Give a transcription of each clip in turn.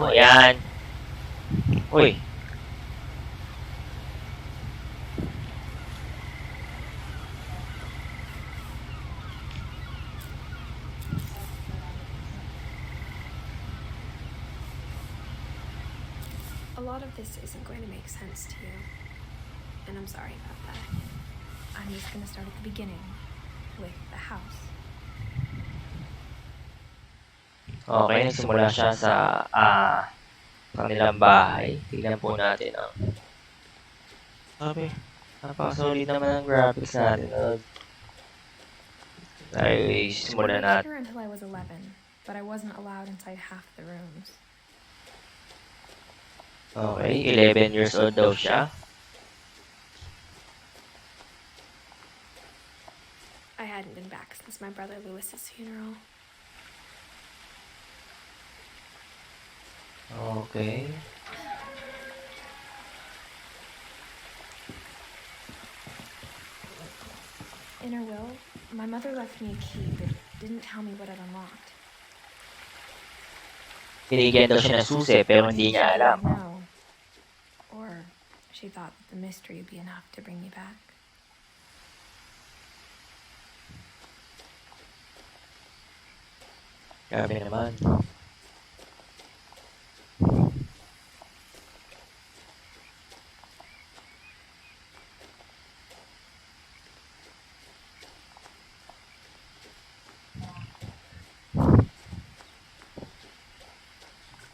Ayan. Uy. A lot of this isn't going to make sense to you, and I'm sorry about that. I'm just going to start at the beginning, with the house. Okay, nagsimula siya sa kanilang bahay. Tignan po natin ang sabi. Napaka-solid naman ang graphics natin. Ay, simulan I lived natin. here until I was 11, but I wasn't allowed inside half the rooms. Okay, 11 years old daw siya. I hadn't been back since my brother Lewis's funeral. Okay. In her will, my mother left me a key but didn't tell me what it unlocked. Binigyan daw siya ng susi pero hindi niya alam. No. Or she thought that the mystery would be enough to bring me back. Grabe naman.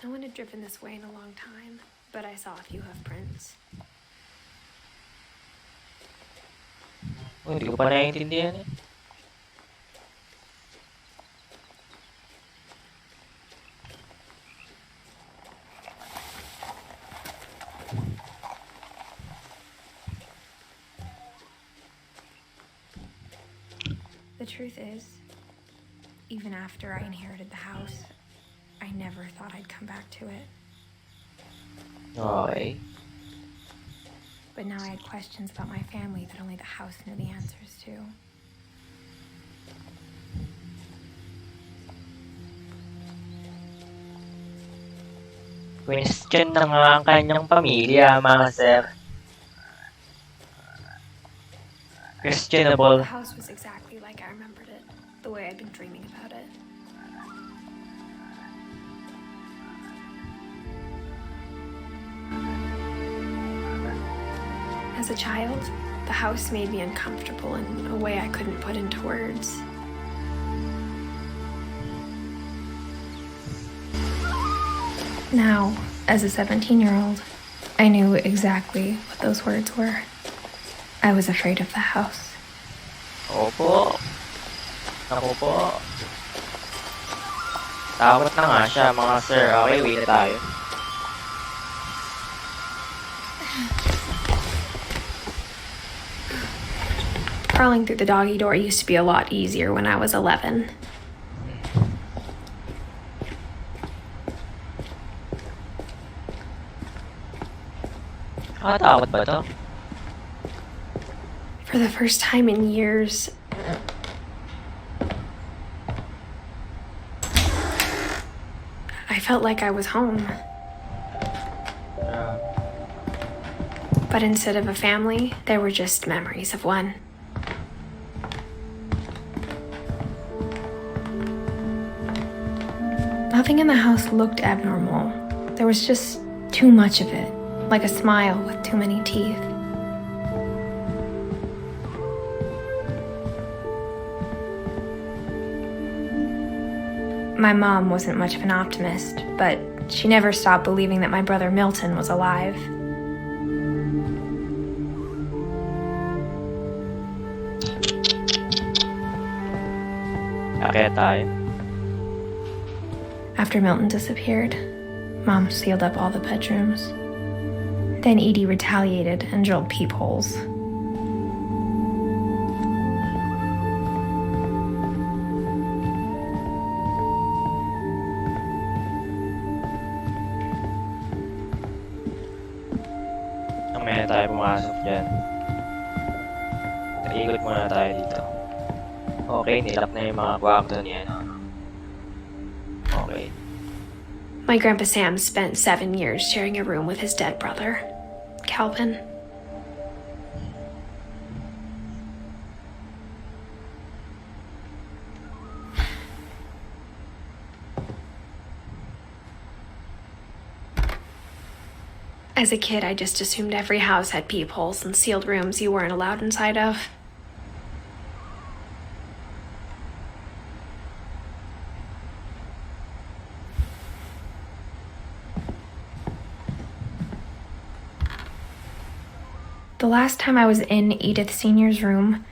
No one had driven this way in a long time, but I saw a few hoof prints. Oh, hindi ko pa naiintindihan eh. The truth is, even after I inherited the house, I never thought I'd come back to it. Okay. But now I had questions about my family that only the house knew the answers to. Question na nga ang kanyang pamilya, mga sir. Questionable. The house was exactly like I remembered it, the way I'd been dreaming about it. As a child, the house made me uncomfortable in a way I couldn't put into words. Now, as a 17-year-old, I knew exactly what those words were. I was afraid of the house. Opo. Ako po. Takot na nga siya, mga sir. Okay, wait na tayo. Crawling through the doggy door used to be a lot easier when I was 11. Takot ba to? For the first time in years, I felt like I was home. But instead of a family, there were just memories of one. Nothing in the house looked abnormal. There was just too much of it, like a smile with too many teeth. My mom wasn't much of an optimist, but she never stopped believing that my brother Milton was alive. Kaya tayo. After Milton disappeared, Mom sealed up all the bedrooms. Then Edie retaliated and drilled peepholes. Mamaya tayo pumasok dyan. Ikot muna tayo dito. Okay, nilap na yung mga kwarto niya. Okay. My Grandpa Sam spent 7 years sharing a room with his dead brother, Calvin. As a kid, I just assumed every house had peepholes and sealed rooms you weren't allowed inside of. The last time I was in Edith Sr.'s room,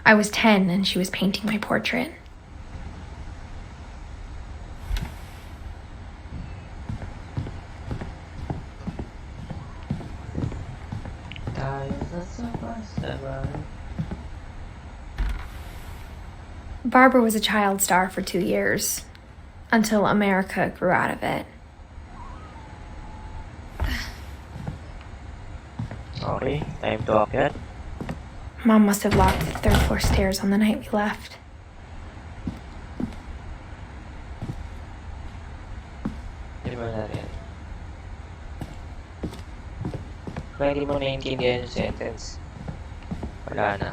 I was 10 and she was painting my portrait. Barbara was a child star for 2 years, until America grew out of it. Okay, time to akyat. Mom must have locked the third floor stairs on the night we left. Di ba natin? Kung hindi mo naiintindihan yung sentence, wala na.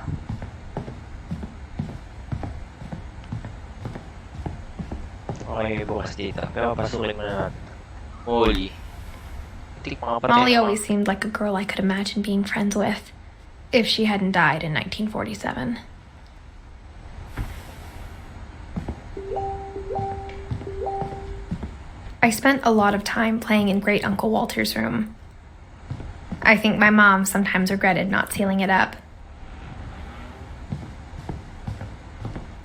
Okay, bukas dito. Pero pasukin mo na natin. Molly. Molly always seemed like a girl I could imagine being friends with, if she hadn't died in 1947. I spent a lot of time playing in Great Uncle Walter's room. I think my mom sometimes regretted not sealing it up.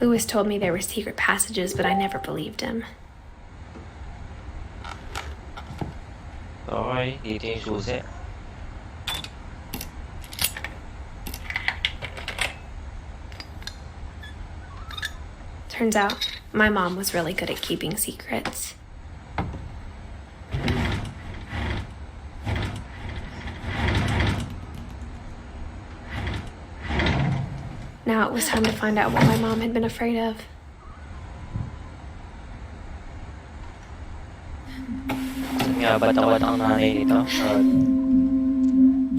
Louis told me there were secret passages, but I never believed him. Okay, dito yung susi. Turns out, my mom was really good at keeping secrets. Now it was time to find out what my mom had been afraid of.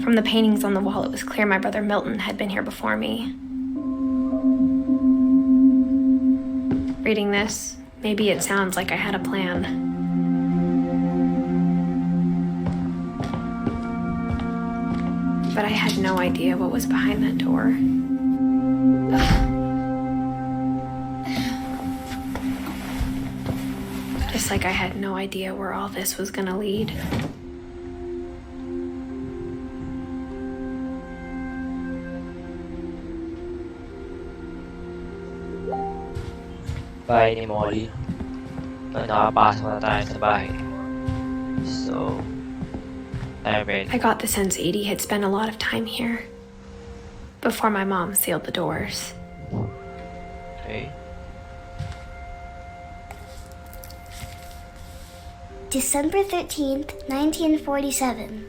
From the paintings on the wall, it was clear my brother Milton had been here before me. Reading this, maybe it sounds like I had a plan. But I had no idea what was behind that door. Just like I had no idea where all this was gonna lead. Bahay ni Molly. Nakapasok na tayo sa bahay. So, I'm ready. I got the sense Edie had spent a lot of time here before my mom sealed the doors. Okay. December 13th, 1947.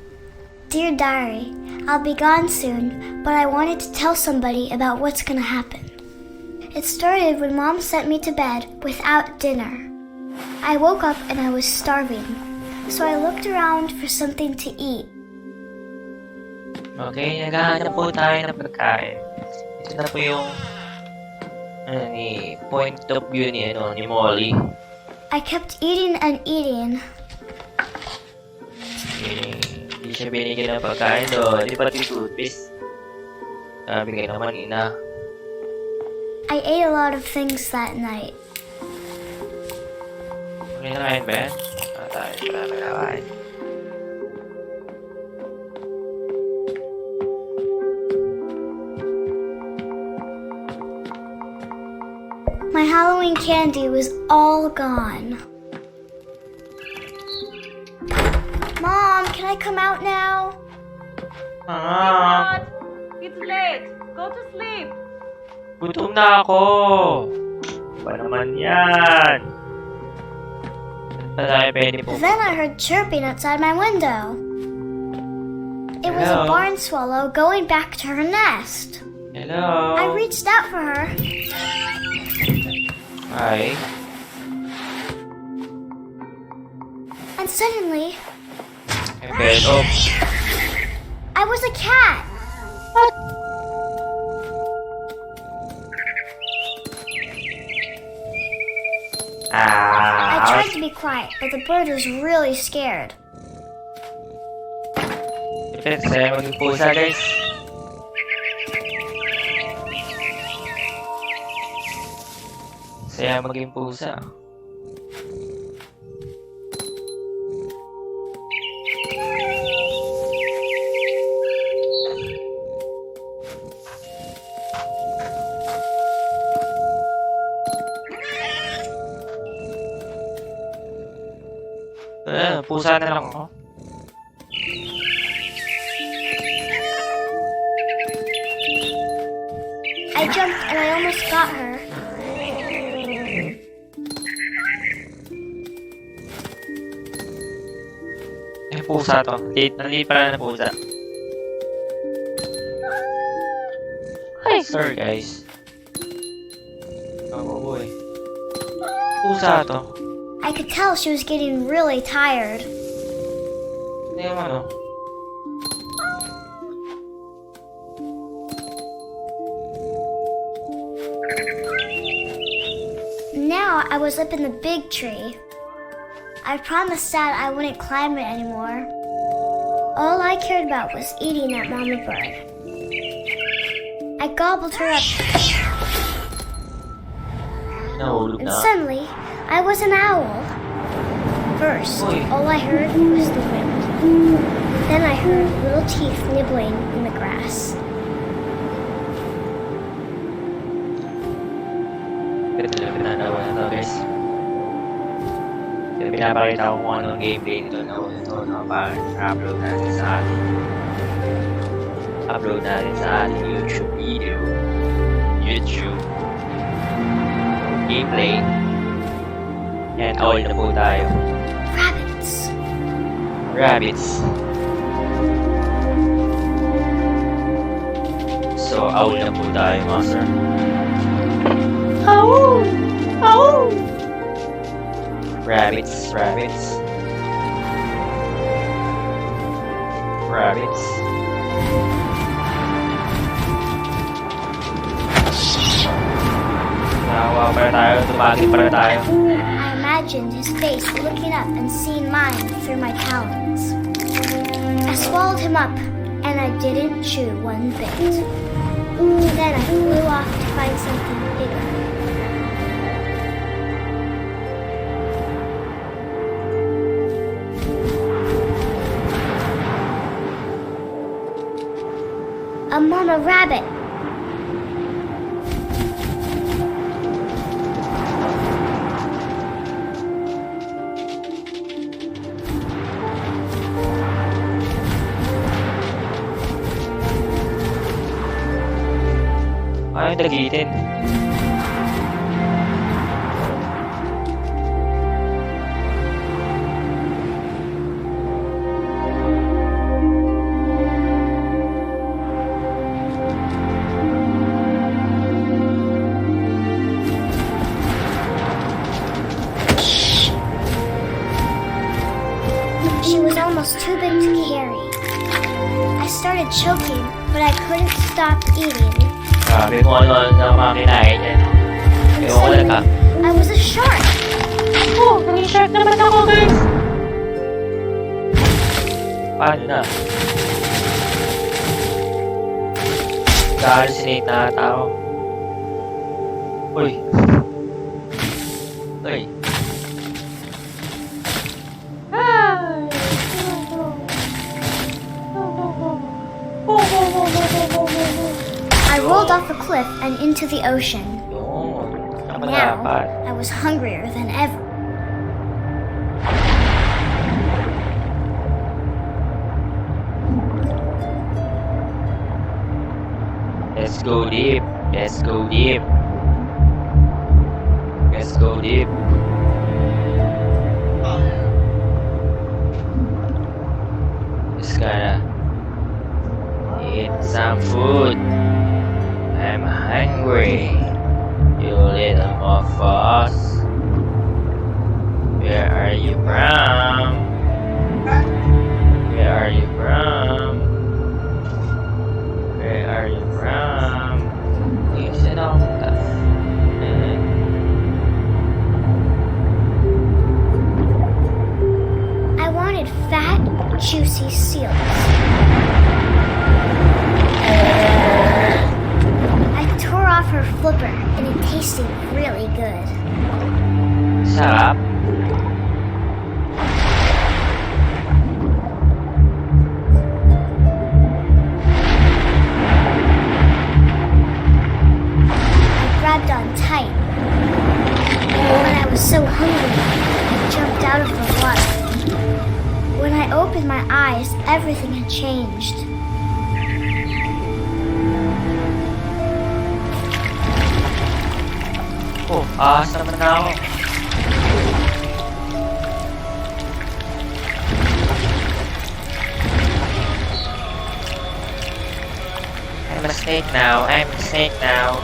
Dear Diary, I'll be gone soon, but I wanted to tell somebody about what's gonna happen. It started when Mom sent me to bed without dinner. I woke up and I was starving, so I looked around for something to eat. Okay, naghahanap po tayo ng pagkain. Ito na po yung point of view ni Molly. I kept eating and eating. Hindi siya binigyan ng pagkain doon. Di pati toothpaste. Bigay naman ina. I ate a lot of things that night. Okay na kain ba yan? Tayo pala nagkakain. My Halloween candy was all gone. Mom, can I come out now? Mom! It's late. Go to sleep. Gutom na ako! Ba naman yan? Saan tayo pwede po? Then I heard chirping outside my window. It was a Hello? barn swallow going back to her nest. Hello? I reached out for her. Hi. And suddenly, I fell off. I was a cat. I tried to be quiet, but the bird was really scared. Siyempre, saya maging pusa, guys. Saya maging pusa. Pusa na lang ako. I jumped and I almost got her. Pusa to. Nandito pala na pusa. Hi, sorry guys. Oh boy. Pusa to. I could tell she was getting really tired. Hindi yung ano. Now I was up in the big tree. I promised Dad I wouldn't climb it anymore. All I cared about was eating that mama bird. I gobbled her up, Nahulog and na. suddenly I was an owl. First, Oy. all I heard was the wind. Then I heard little teeth nibbling in the grass. Ito lang pinanawa na to guys. Ito pinapakita ko kung anong gameplay nito na ito na upload natin sa ating YouTube video. YouTube gameplay. And all na po tayo. Rabbits. Rabbits. So, owl na po tayo, master. Owl! Owl! Rabbits, rabbits. Rabbits. Nawa para tayo, tumagi para tayo. I imagined his face looking up and seeing mine through my talons. I swallowed him up, and I didn't chew one bit. Then I flew off to find something bigger. A mama rabbit. Ayaw dagitin. She was almost too big to carry. I started choking, but I couldn't stop eating. Grabe kung ano-ano na mga kinain yan. And Ewan ko lang ha. suddenly, I was a shark. Oh, naging shark naman ako guys! Paano na? Hallucinate na ata ako. Uy. Uy. I rolled off the cliff and into the ocean. Yun. Naman Now, dapat. I was hungrier than ever. Let's go deep. Let's go deep. Let's go deep. Just gotta eat some food. I'm hungry. You little moths. Where are you from? changed. Oh, ahas naman na ako. I'm a snake now. I'm a snake now.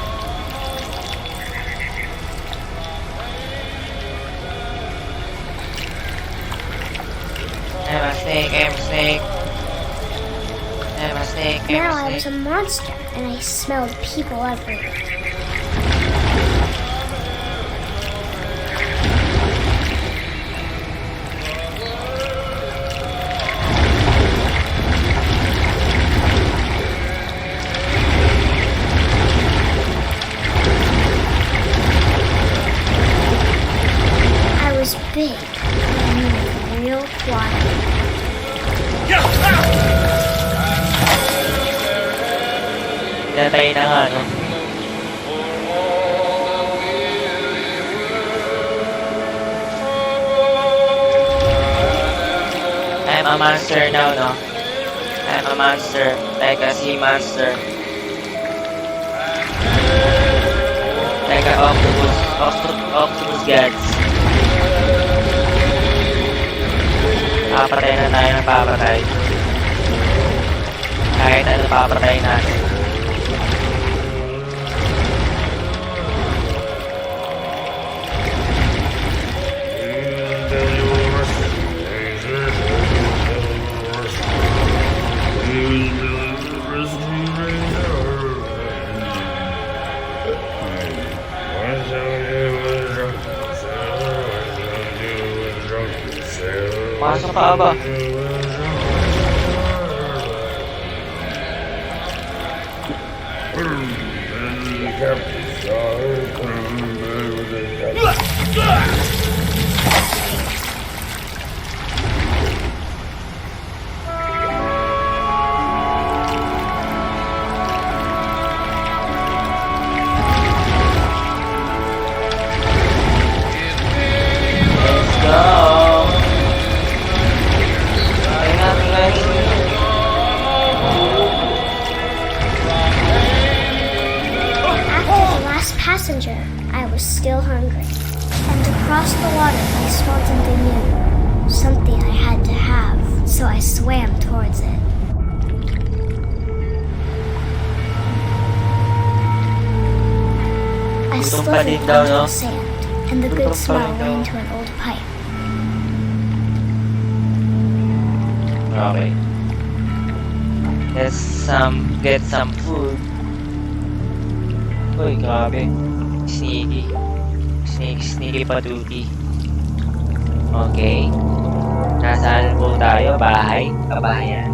I'm a snake. I'm a snake. I'm a snake. I'm Now a I was snake. a monster, and I smelled people everywhere. I was big, and I moved real quiet. Pinatay na nga, no? I'm a monster now, no? I'm a monster. Like a sea monster. Like a octopus. Octopus gods. Papatay na tayo ng papatay. Kahit ano papatay natin. Pasok ka ba? Let's go! After the last passenger, I was still hungry. And across the water, I smelled something new. Something I had to have, so I swam towards it. I Gutom pa din slithered daw, onto no? the sand, and the good Gutom pa smell rin daw. went into an old pipe. Okay. Get some food. Uy, grabe. Sneaky. Sneaky patuti. Okay. Nasaan po tayo? Bahay? Kabahayan.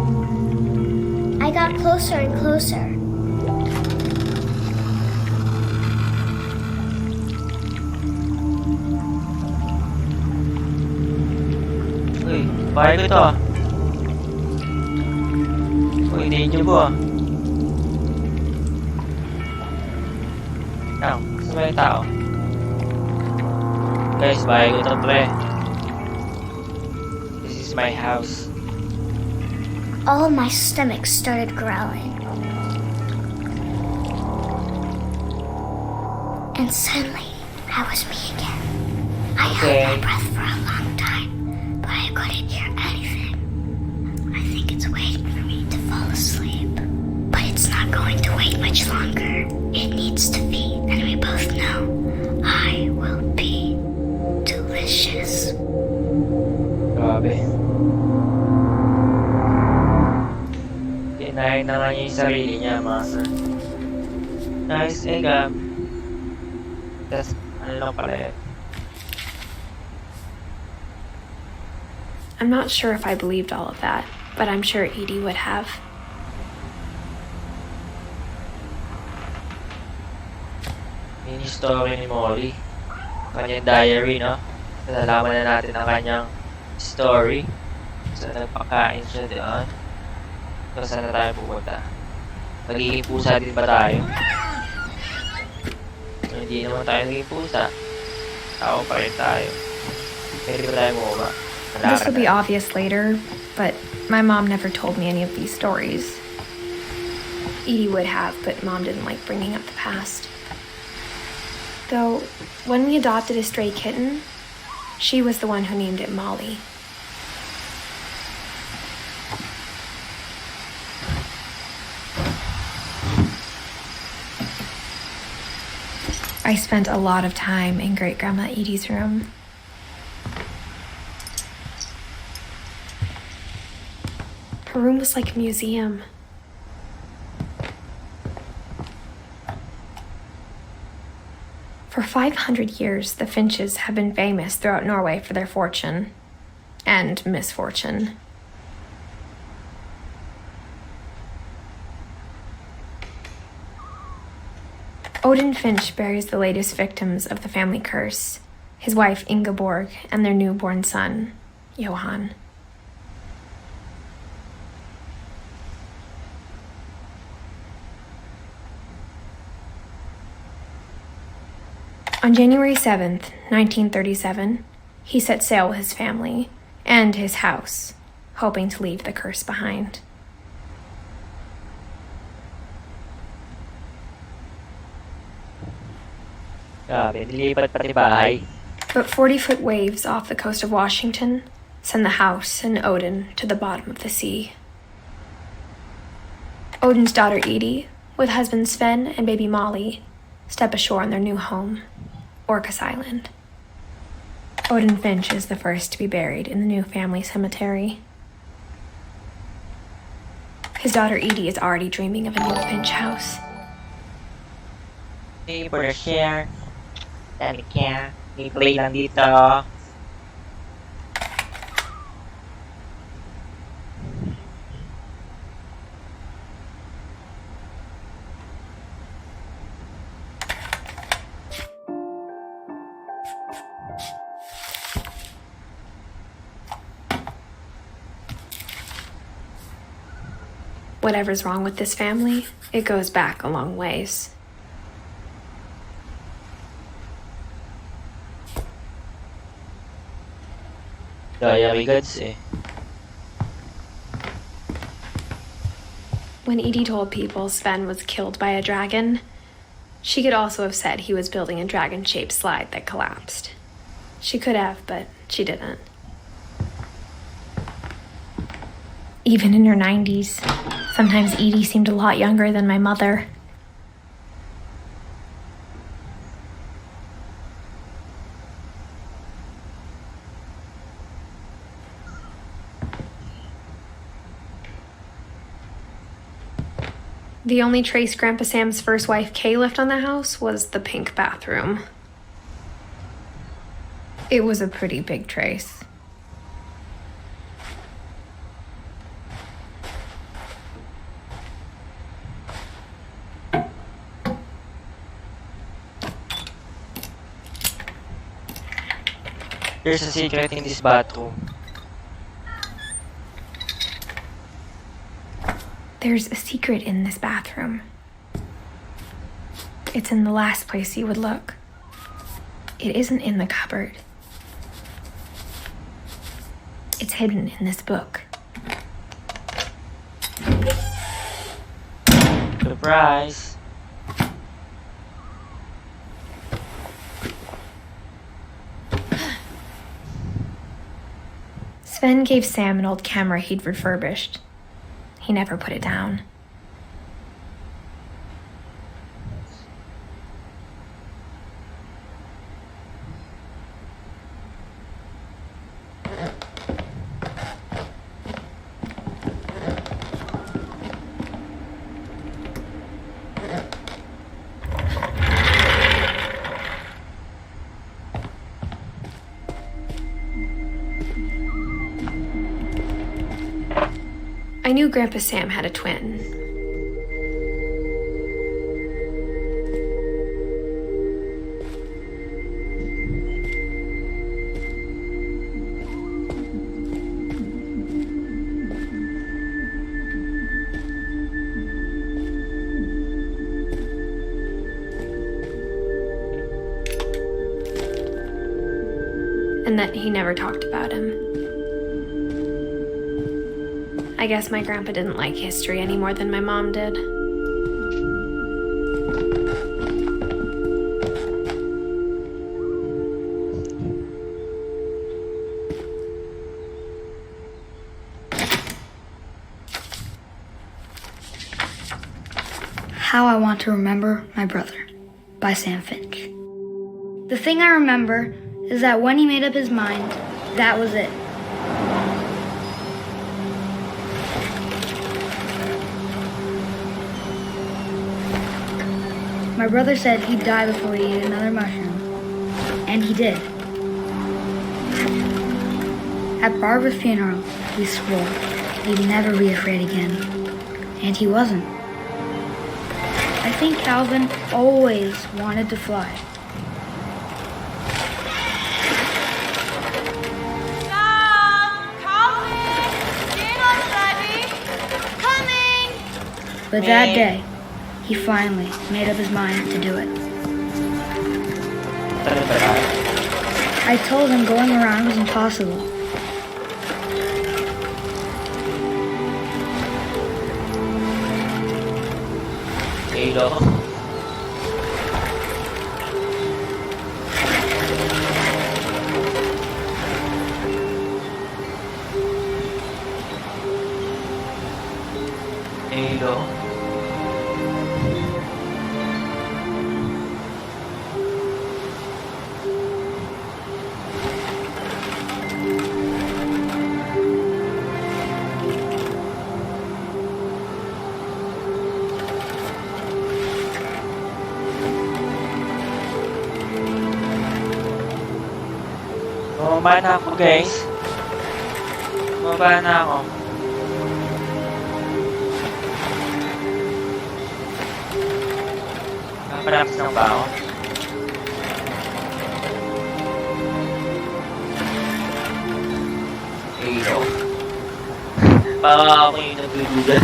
I got closer and closer. Uy, bahay ko ito ah. Uy, hindi nyo po ah. Saan ba yung tao? Guys, bahay ko ito pre. This is my house. All my stomach started growling. And suddenly, I was me again. I Okay. held my breath for a long time, but I couldn't hear anything. I think it's waiting for me to fall asleep. But it's not going to wait much longer. It needs to feed, and we both know I will be delicious. Grabe. Kinain na nga niya yung sarili niya, mga sir. Nice egg ah. Tas, ano lang pala yun? I'm not sure if I believed all of that, but I'm sure Edie would have. Mini story ni Molly. Kanyang diary, no? Nalalaman na natin ang kanyang story. So, nagpakain siya doon. So, saan na tayo pupunta? Magiging pusa din ba tayo? Hindi naman tayo naging pusa. Tao pa rin tayo. Pwede ba tayo bumaba? This will be obvious later, but my mom never told me any of these stories. Edie would have, but Mom didn't like bringing up the past. Though, when we adopted a stray kitten, she was the one who named it Molly. I spent a lot of time in Great-Grandma Edie's room. Her room was like a museum. For 500 years, the Finches have been famous throughout Norway for their fortune and misfortune. Odin Finch buries the latest victims of the family curse, his wife Ingeborg and their newborn son, Johan. On January 7th, 1937, he set sail with his family and his house, hoping to leave the curse behind. Grabe, nilipat pati bahay. But 40-foot waves off the coast of Washington send the house and Odin to the bottom of the sea. Odin's daughter Edie, with husband Sven and baby Molly, step ashore on their new home, Orcas Island. Odin Finch is the first to be buried in the new family cemetery. His daughter Edie is already dreaming of a new Finch house. Hey, for the share. Dami kya. May play lang dito. Whatever's wrong with this family, it goes back a long ways. Diary goods eh. When Edie told people Sven was killed by a dragon, she could also have said he was building a dragon-shaped slide that collapsed. She could have, but she didn't. Even in her 90s, sometimes Edie seemed a lot younger than my mother. The only trace Grandpa Sam's first wife, Kay, left on the house was the pink bathroom. It was a pretty big trace. There's a secret in this bathroom. There's a secret in this bathroom. It's in the last place you would look. It isn't in the cupboard. It's hidden in this book. Surprise! Sven gave Sam an old camera he'd refurbished. He never put it down. I knew Grandpa Sam had a twin. And that he never talked about him. I guess my grandpa didn't like history any more than my mom did. How I Want to Remember My Brother by Sam Finch. The thing I remember is that when he made up his mind, that was it. My brother said he'd die before he ate another mushroom, and he did. At Barbara's funeral, he swore he'd never be afraid again, and he wasn't. I think Calvin always wanted to fly. Calvin! Dinner's ready! Coming! But that day, he finally made up his mind to do it. I told him going around was impossible. Halo. Halo. Bumaba na ako, guys. Bumaba na ako. Nakapractice lang ba ako? Halo. Baka ako yung nagdudugan.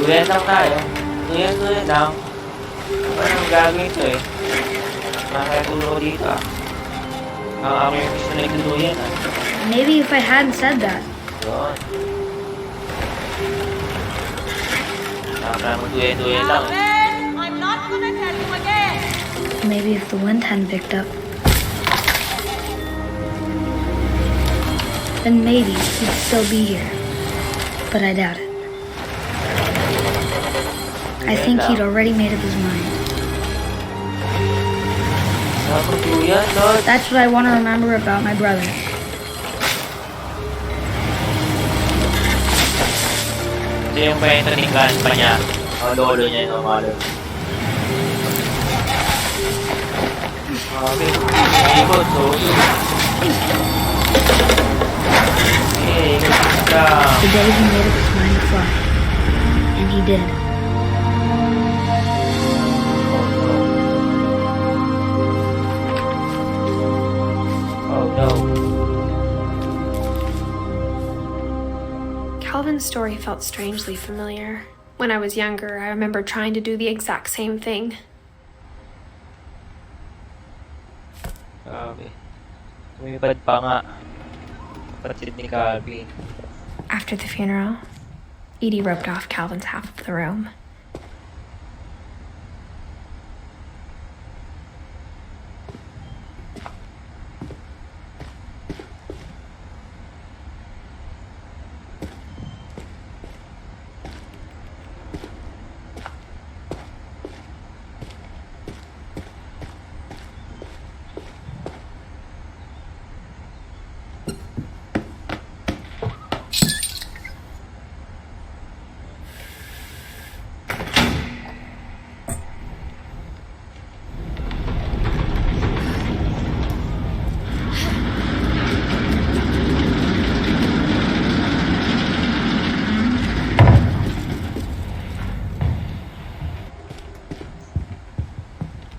Duyan lang tayo. Duyan lang. Anong gagawin ito eh? Makakatulog ko dito ah. Ako yung gusto na ituduyan ah. Maybe if I hadn't said that. Yun. Duyan lang eh. Calvin! I'm not gonna tell you again! Maybe if the wind hadn't picked up. Then maybe he'd still be here. But I doubt it. I think he'd already made up his mind. That's what I want to remember about my brother. Ito yung kwento ni Grandpa niya. O lolo niya yung mga lolo. Okay. Ikot, so. Ikot ka. The day he made up his mind to fly. And he did. Calvin's story felt strangely familiar. When I was younger, I remember trying to do the exact same thing. Grabe. Lumipad pa nga. Kapatid ni Calvin. After the funeral, Edie roped off Calvin's half of the room.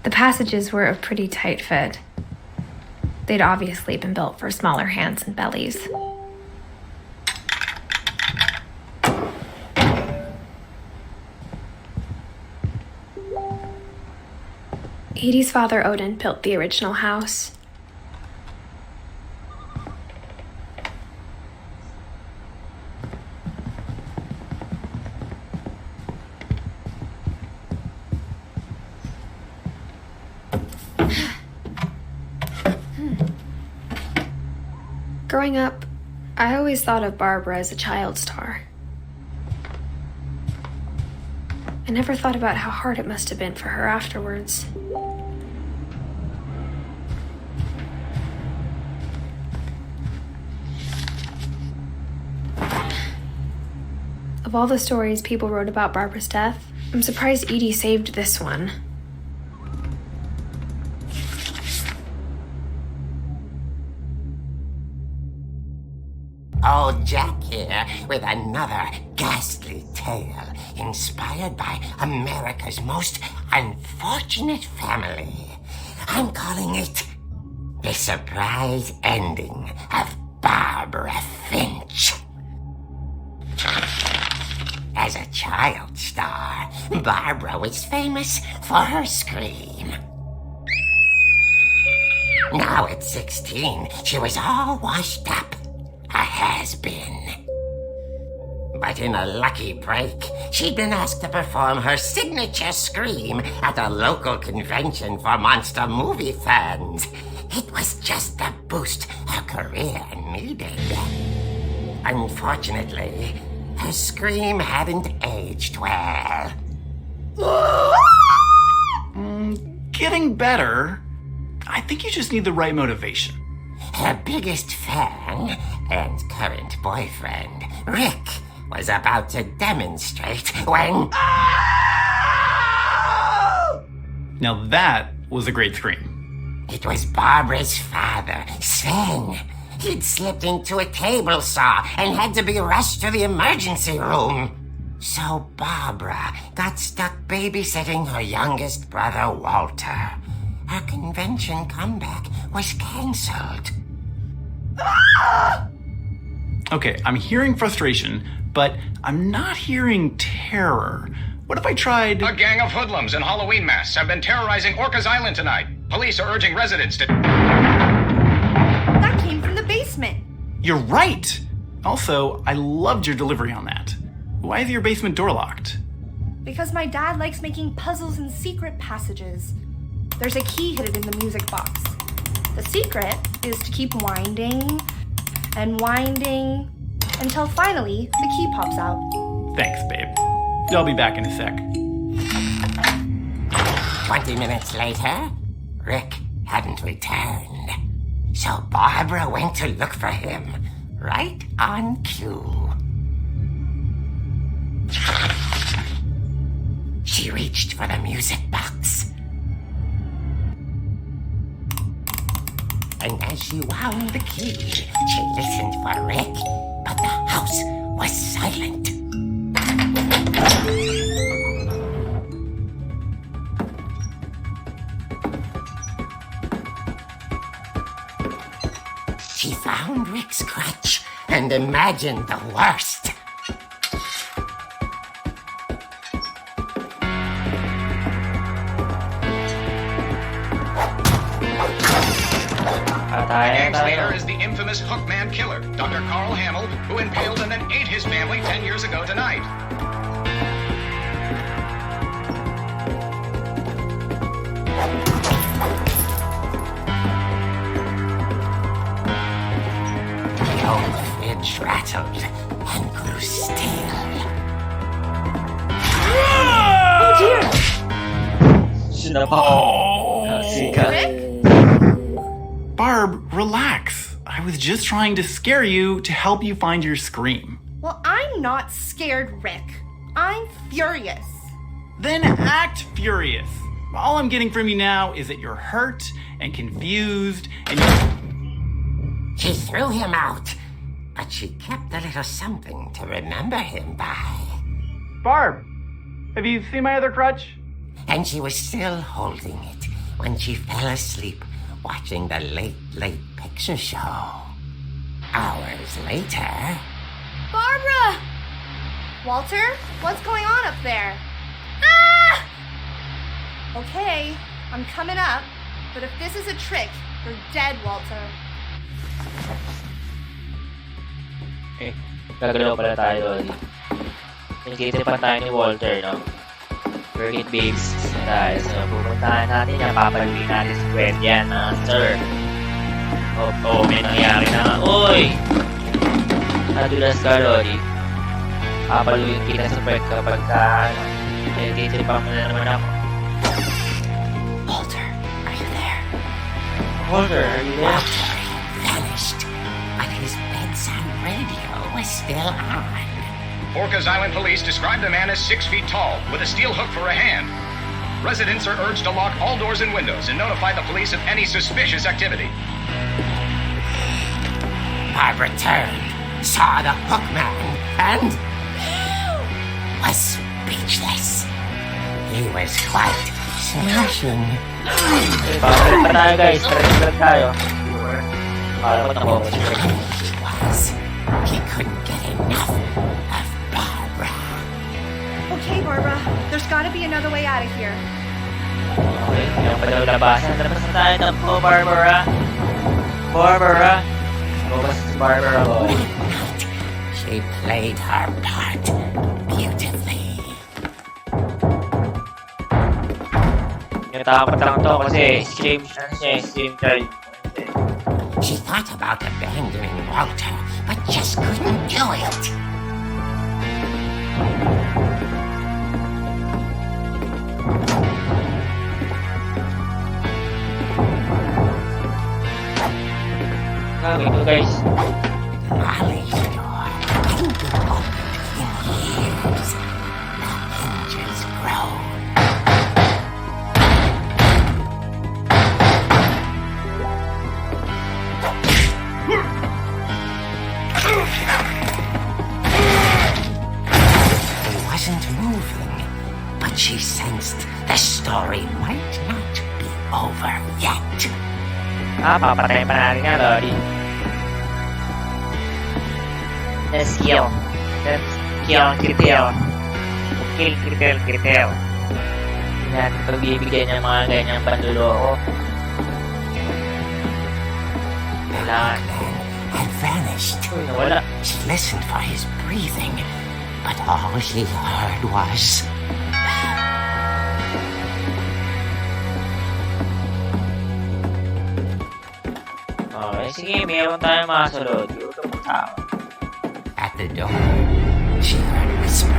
The passages were a pretty tight fit. They'd obviously been built for smaller hands and bellies. Edie's father, Odin, built the original house. Growing up, I always thought of Barbara as a child star. I never thought about how hard it must have been for her afterwards. Of all the stories people wrote about Barbara's death, I'm surprised Edie saved this one. Old Jack here with another ghastly tale inspired by America's most unfortunate family. I'm calling it The Surprise Ending of Barbara Finch. As a child star, Barbara was famous for her scream. Now at 16, she was all washed up. A has-been. But in a lucky break, she'd been asked to perform her signature scream at a local convention for monster movie fans. It was just the boost her career needed. Unfortunately, her scream hadn't aged well. Getting better. I think you just need the right motivation. Her biggest fan and current boyfriend, Rick, was about to demonstrate when... Now that was a great scream. It was Barbara's father, Sven. He'd slipped into a table saw and had to be rushed to the emergency room. So Barbara got stuck babysitting her youngest brother, Walter. Her convention comeback was cancelled. Okay, I'm hearing frustration, but I'm not hearing terror. What if I tried... A gang of hoodlums in Halloween masks have been terrorizing Orcas Island tonight. Police are urging residents to... That came from the basement. You're right! Also, I loved your delivery on that. Why is your basement door locked? Because my dad likes making puzzles and secret passages. There's a key hidden in the music box. The secret is to keep winding and winding until finally the key pops out. Thanks, babe. I'll be back in a sec. 20 minutes later, Rick hadn't returned. So Barbara went to look for him, right on cue. She reached for the music box. And as she wound the key, she listened for Rick, but the house was silent. She found Rick's crutch and imagined the worst. Gangs leader is the infamous Hookman killer, Dr. Carl Hamill, who impaled and then ate his family 10 years ago tonight. The old fridge rattled and grew still. Barb, relax. I was just trying to scare you to help you find your scream. Well, I'm not scared, Rick. I'm furious. Then act furious. All I'm getting from you now is that you're hurt and confused and She threw him out, but she kept a little something to remember him by. Barb, have you seen my other crutch? And she was still holding it when she fell asleep watching the late picture show. Hours later... Barbara! Walter, what's going on up there? Ah! Okay, I'm coming up, but if this is a trick, you're dead, Walter. Eh, gagalaw pala tayo, Lodi. Nagtitipan tayo ni Walter, no? Birgit Babes na tayo. So, pupuntahan natin yan. Papaluin natin si Gwen yan, sir. May nangyari na nga. Uy! Nadulas ka, Lodi. Papaluin kita sa Fred kapag ka, nagtitipan mo na naman ako. Walter, are you there? Walter, are you there? Walter had vanished, but his bedside radio was still on. Orcas Island police described the man as 6 feet tall, with a steel hook for a hand. Residents are urged to lock all doors and windows and notify the police of any suspicious activity. Barbara turned, saw the hook man, and was speechless. He was quite smashing. Babalik pa tayo, guys. Tara tayo. Kala ko nakuha ko si Fred. He couldn't get enough of Barbara. Okay, Barbara, there's gotta be another way out of here. Okay, yung pa daw labasan. Labas na tayo na po, Barbara. Barbara. Lumabas si Barbara, boy. She played her part beautifully. Natakot lang to kasi James Child. She thought about abandoning Walter, but just couldn't do it. Gagawin ko, guys. Molly's door hadn't been opened in years. The hinges groaned. He wasn't moving, but she sensed the story might not be over yet. Papatayin pa natin nga, Lodi. Let's kill. Kill. Hindi natin pagbibigyan ng mga ganyang banduloko. Kailangan. Had vanished. Uy, nawala. She listened for his breathing, but all she heard was... Okay, sige, meron tayong masunod. Yung tao. At the door, she heard whispering.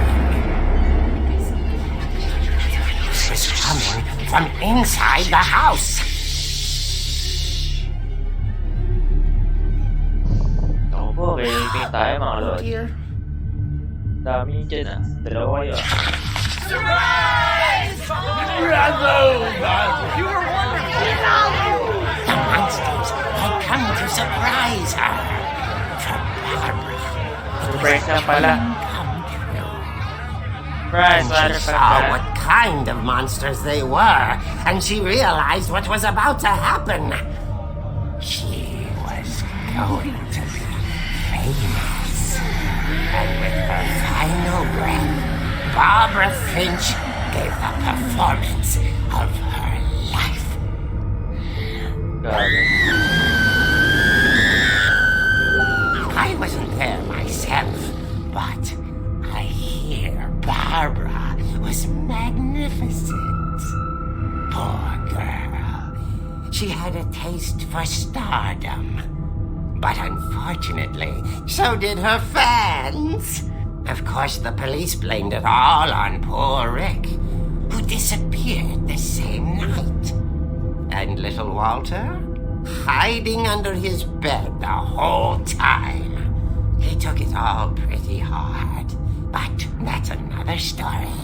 It was coming from inside the house. Ako po, kailangan tayo mga Lodi. Dear. Dami yun dyan ah. Dalawa kayo ah. The monsters had come to surprise her. For Barbara, Surprise lang pala. come true. Surprise, And she saw what kind of monsters they were, and she realized what was about to happen. She was going to be famous. And with her final breath, Barbara Finch gave the performance of her life. I wasn't there myself, but I hear Barbara was magnificent. Poor girl. She had a taste for stardom. But unfortunately, so did her fans. Of course, the police blamed it all on poor Rick, who disappeared the same night. And little Walter? Hiding under his bed the whole time. He took it all pretty hard, but that's another story.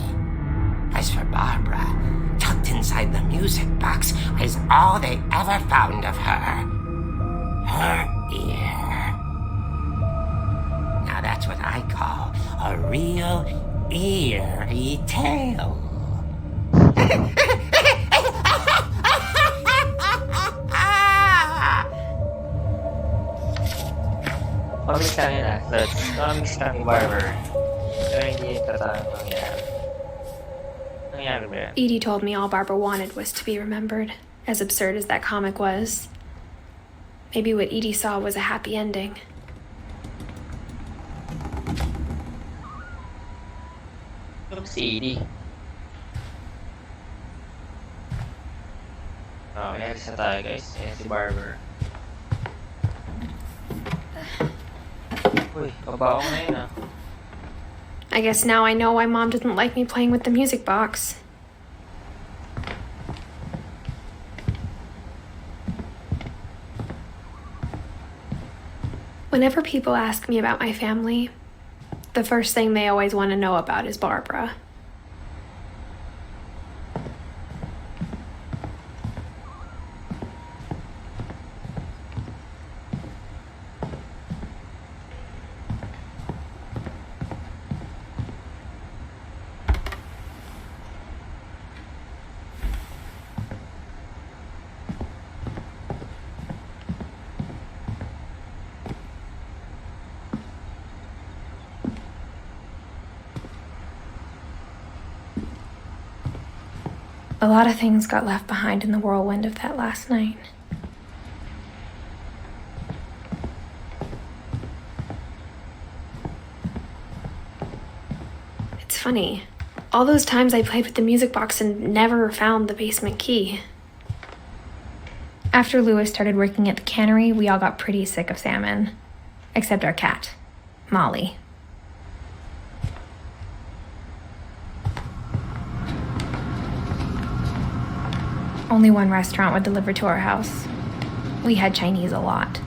As for Barbara, tucked inside the music box is all they ever found of her. Her ear. Now that's what I call a real eerie tale. Comics lang yun Lods. Comics lang ni Barber. Pero hindi yung totoong nangyari. Nangyari ba yan? Edie told me all Barbara wanted was to be remembered, as absurd as that comic was. Maybe what Edie saw was a happy ending. Si Edie. Okay, alis na tayo guys. Ayan si Barber. Uy, baba ako na yun I guess now I know why Mom didn't like me playing with the music box. Whenever people ask me about my family, the first thing they always want to know about is Barbara. A lot of things got left behind in the whirlwind of that last night. It's funny. All those times I played with the music box and never found the basement key. After Louis started working at the cannery, we all got pretty sick of salmon. Except our cat, Molly. Only one restaurant would deliver to our house. We had Chinese a lot.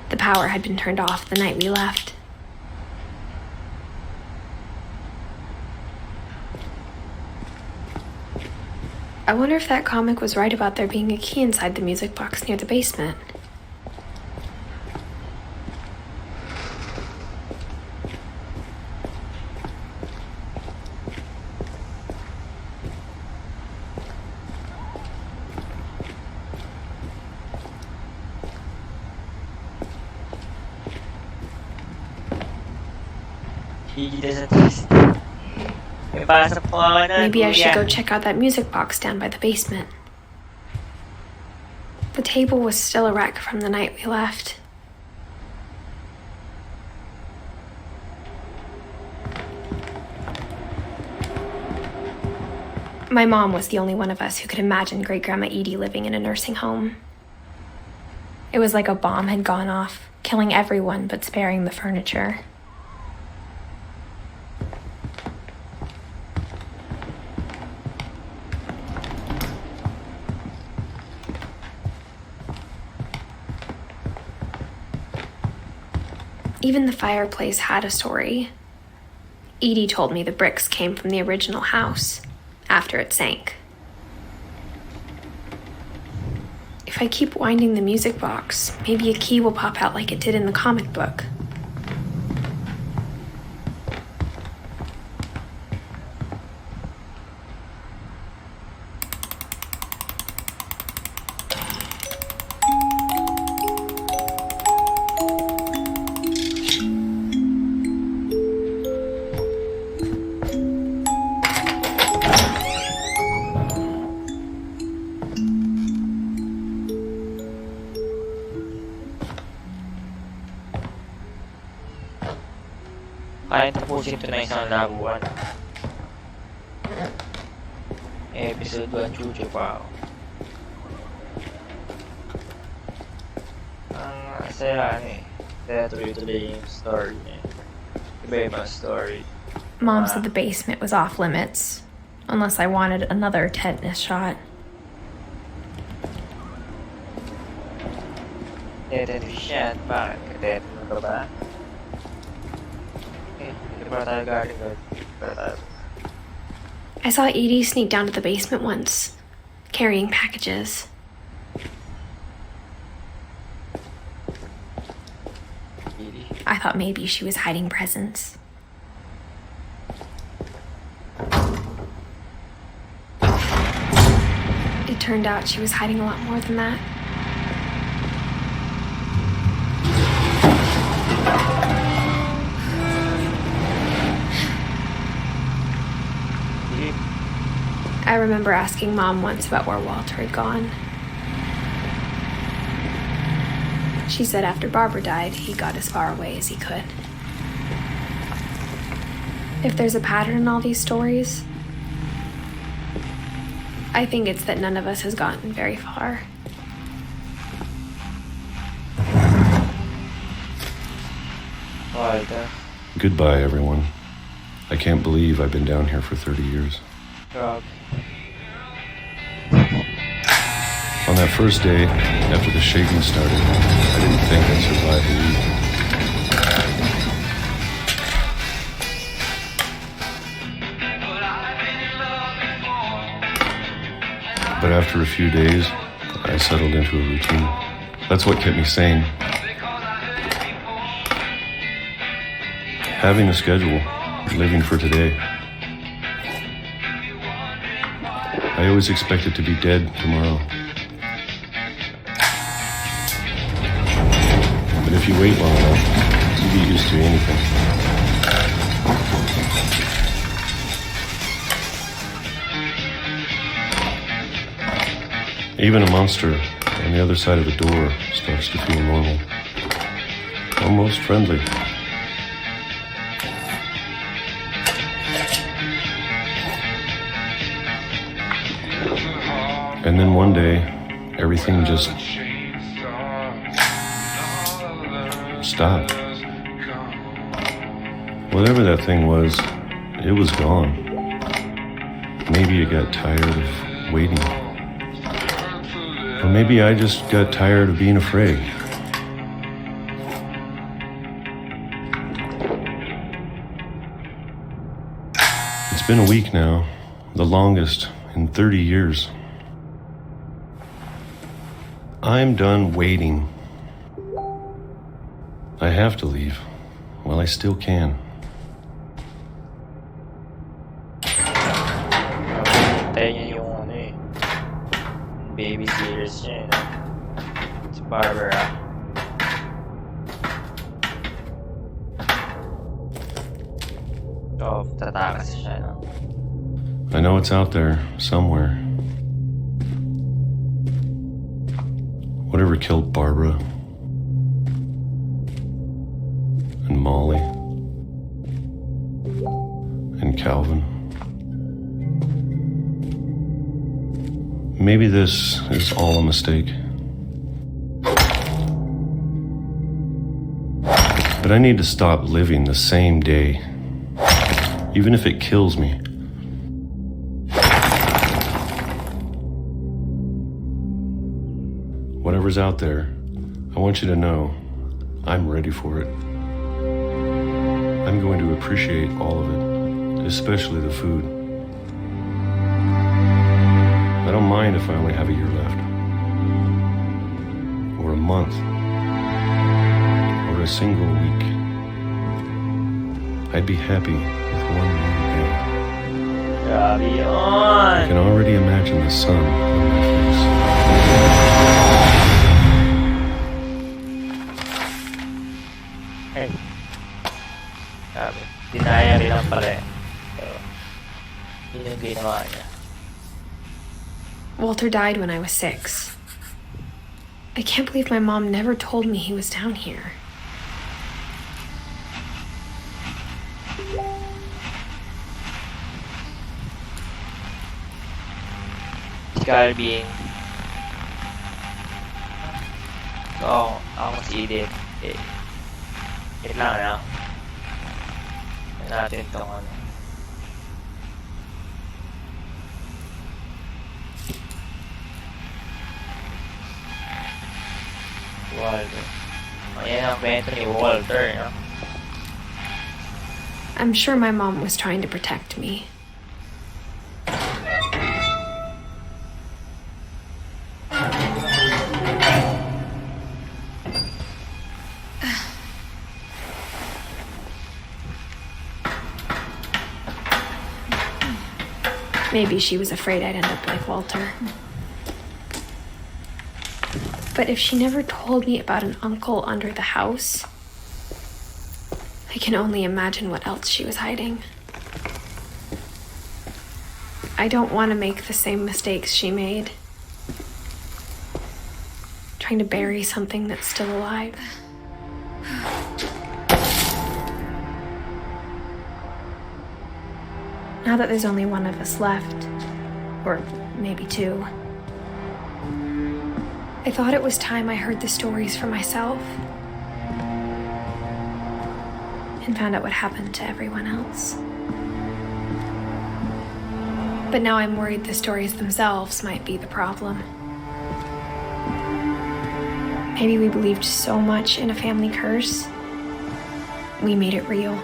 The power had been turned off the night we left. I wonder if that comic was right about there being a key inside the music box near the basement. Edie doesn't trust. May pasok po ako na. Maybe I should kuya. go check out that music box down by the basement. The table was still a wreck from the night we left. My mom was the only one of us who could imagine Great-Grandma Edie living in a nursing home. It was like a bomb had gone off, killing everyone but sparing the furniture. Even the fireplace had a story. Edie told me the bricks came from the original house after it sank. If I keep winding the music box, maybe a key will pop out like it did in the comic book. Kaya tapusin ito na isang labuan. Episode 1, chucho pa ako. Ang saya Kaya tuloy-tuloy yung story niya. Iba-ibang story. Mom said the basement was off limits, unless I wanted another tetanus shot. Tetanus shot? Bakit? Tetanus ka ba? Para tayo galing doon. Para tayo. I saw Edie sneak down to the basement once, carrying packages. Edie. I thought maybe she was hiding presents. It turned out she was hiding a lot more than that. Edie. I remember asking Mom once about where Walter had gone. She said after Barbara died, he got as far away as he could. If there's a pattern in all these stories, I think it's that none of us has gotten very far. Walter. Goodbye, everyone. I can't believe I've been down here for 30 years. Grabe. On that first day, after the shaking started, I didn't think I'd survive a week. But after a few days, I settled into a routine. That's what kept me sane. Having a schedule, living for today. I always expected to be dead tomorrow. But if you wait long enough, you get used to anything. Even a monster on the other side of the door starts to feel normal. Almost friendly. And then one day, everything just stopped. Whatever that thing was, it was gone. Maybe it got tired of waiting. Or maybe I just got tired of being afraid. It's been a week now, the longest in 30 years. I'm done waiting. I have to leave while I still can. Tayo niya yung ano eh. Baby series niya eh. Si Barbara. So, tatakas siya, no? I know it's out there somewhere. Whatever killed Barbara and Molly and Calvin. Maybe this is all a mistake. But I need to stop living the same day, even if it kills me. Whatever's out there, I want you to know I'm ready for it. I'm going to appreciate all of it, especially the food. I don't mind if I only have a year left, or a month, or a single week. I'd be happy with one more day. Grabe I yun! can already imagine the sun on my face. Hey. Grabe. Dinaya rin lang pala eh. Pero, yun yung ginawa niya. Walter died when I was 6. I can't believe my mom never told me he was down here. Scar being... So, ako si Edith. Eh, wait lang na. Tignan natin itong ano. Walter. Ayan ang kwento ni Walter, no? I'm sure my mom was trying to protect me. Maybe she was afraid I'd end up like Walter. But if she never told me about an uncle under the house, I can only imagine what else she was hiding. I don't want to make the same mistakes she made. Trying to bury something that's still alive. Now that there's only one of us left, or maybe two, I thought it was time I heard the stories for myself and found out what happened to everyone else. But now I'm worried the stories themselves might be the problem. Maybe we believed so much in a family curse, we made it real.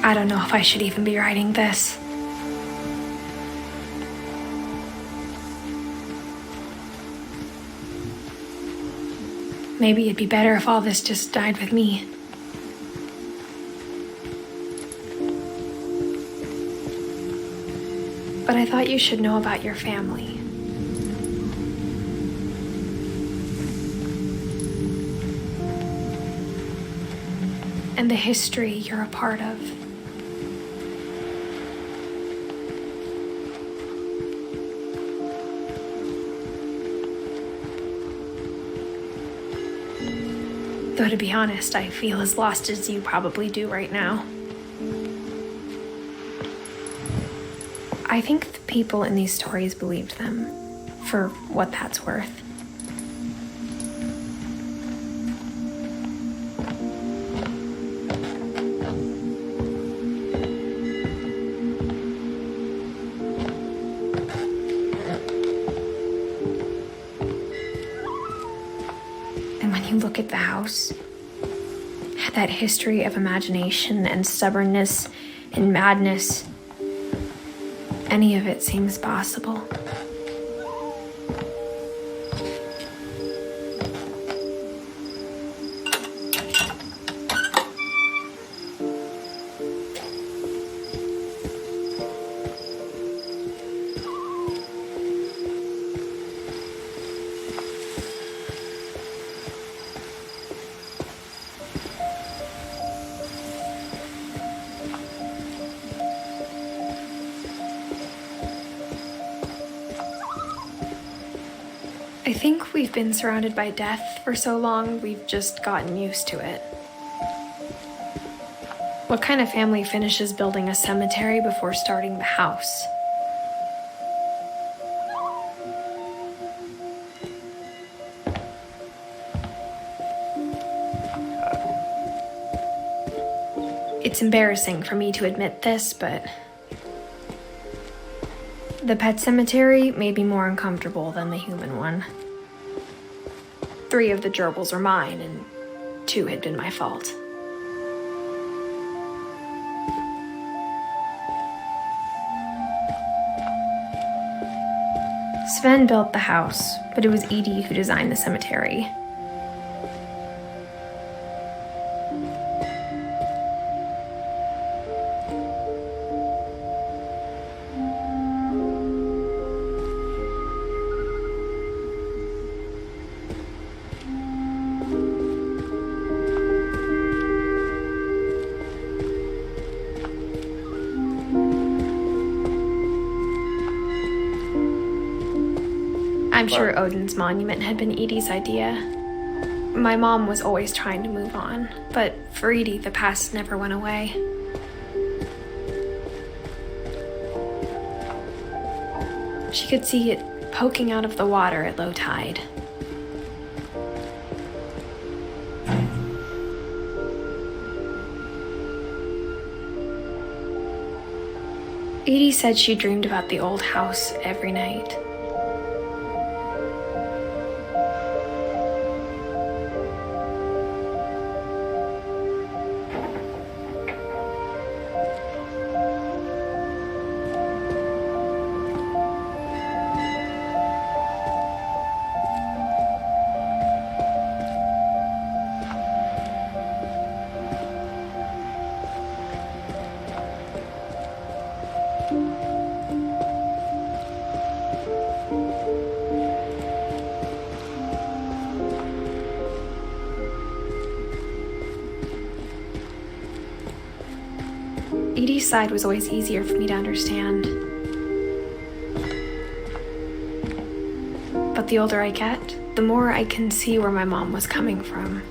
I don't know if I should even be writing this. Maybe it'd be better if all this just died with me. But I thought you should know about your family. And the history you're a part of. Though to be honest, I feel as lost as you probably do right now. I think the people in these stories believed them, for what that's worth. And when you look at the house, that history of imagination and stubbornness and madness, any of it seems possible. I think we've been surrounded by death for so long, we've just gotten used to it. What kind of family finishes building a cemetery before starting the house? It's embarrassing for me to admit this, but the pet cemetery made me more uncomfortable than the human one. 3 of the gerbils are mine, and 2 had been my fault. Sven built the house, but it was Edie who designed the cemetery. I'm sure Odin's monument had been Edie's idea. My mom was always trying to move on, but for Edie, the past never went away. She could see it poking out of the water at low tide. Edie said she dreamed about the old house every night. Edie's side was always easier for me to understand. But the older I get, the more I can see where my mom was coming from.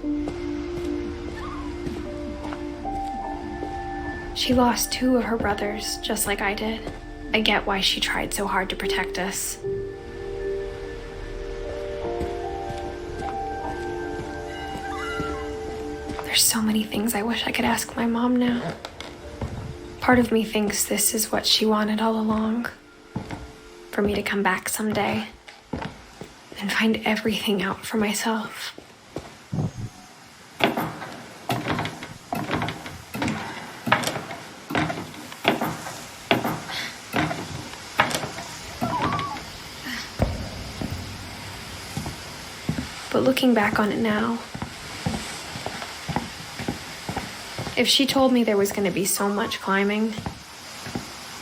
She lost 2 of her brothers, just like I did. I get why she tried so hard to protect us. There's so many things I wish I could ask my mom now. Part of me thinks this is what she wanted all along. For me to come back someday and find everything out for myself. But looking back on it now, if she told me there was going to be so much climbing,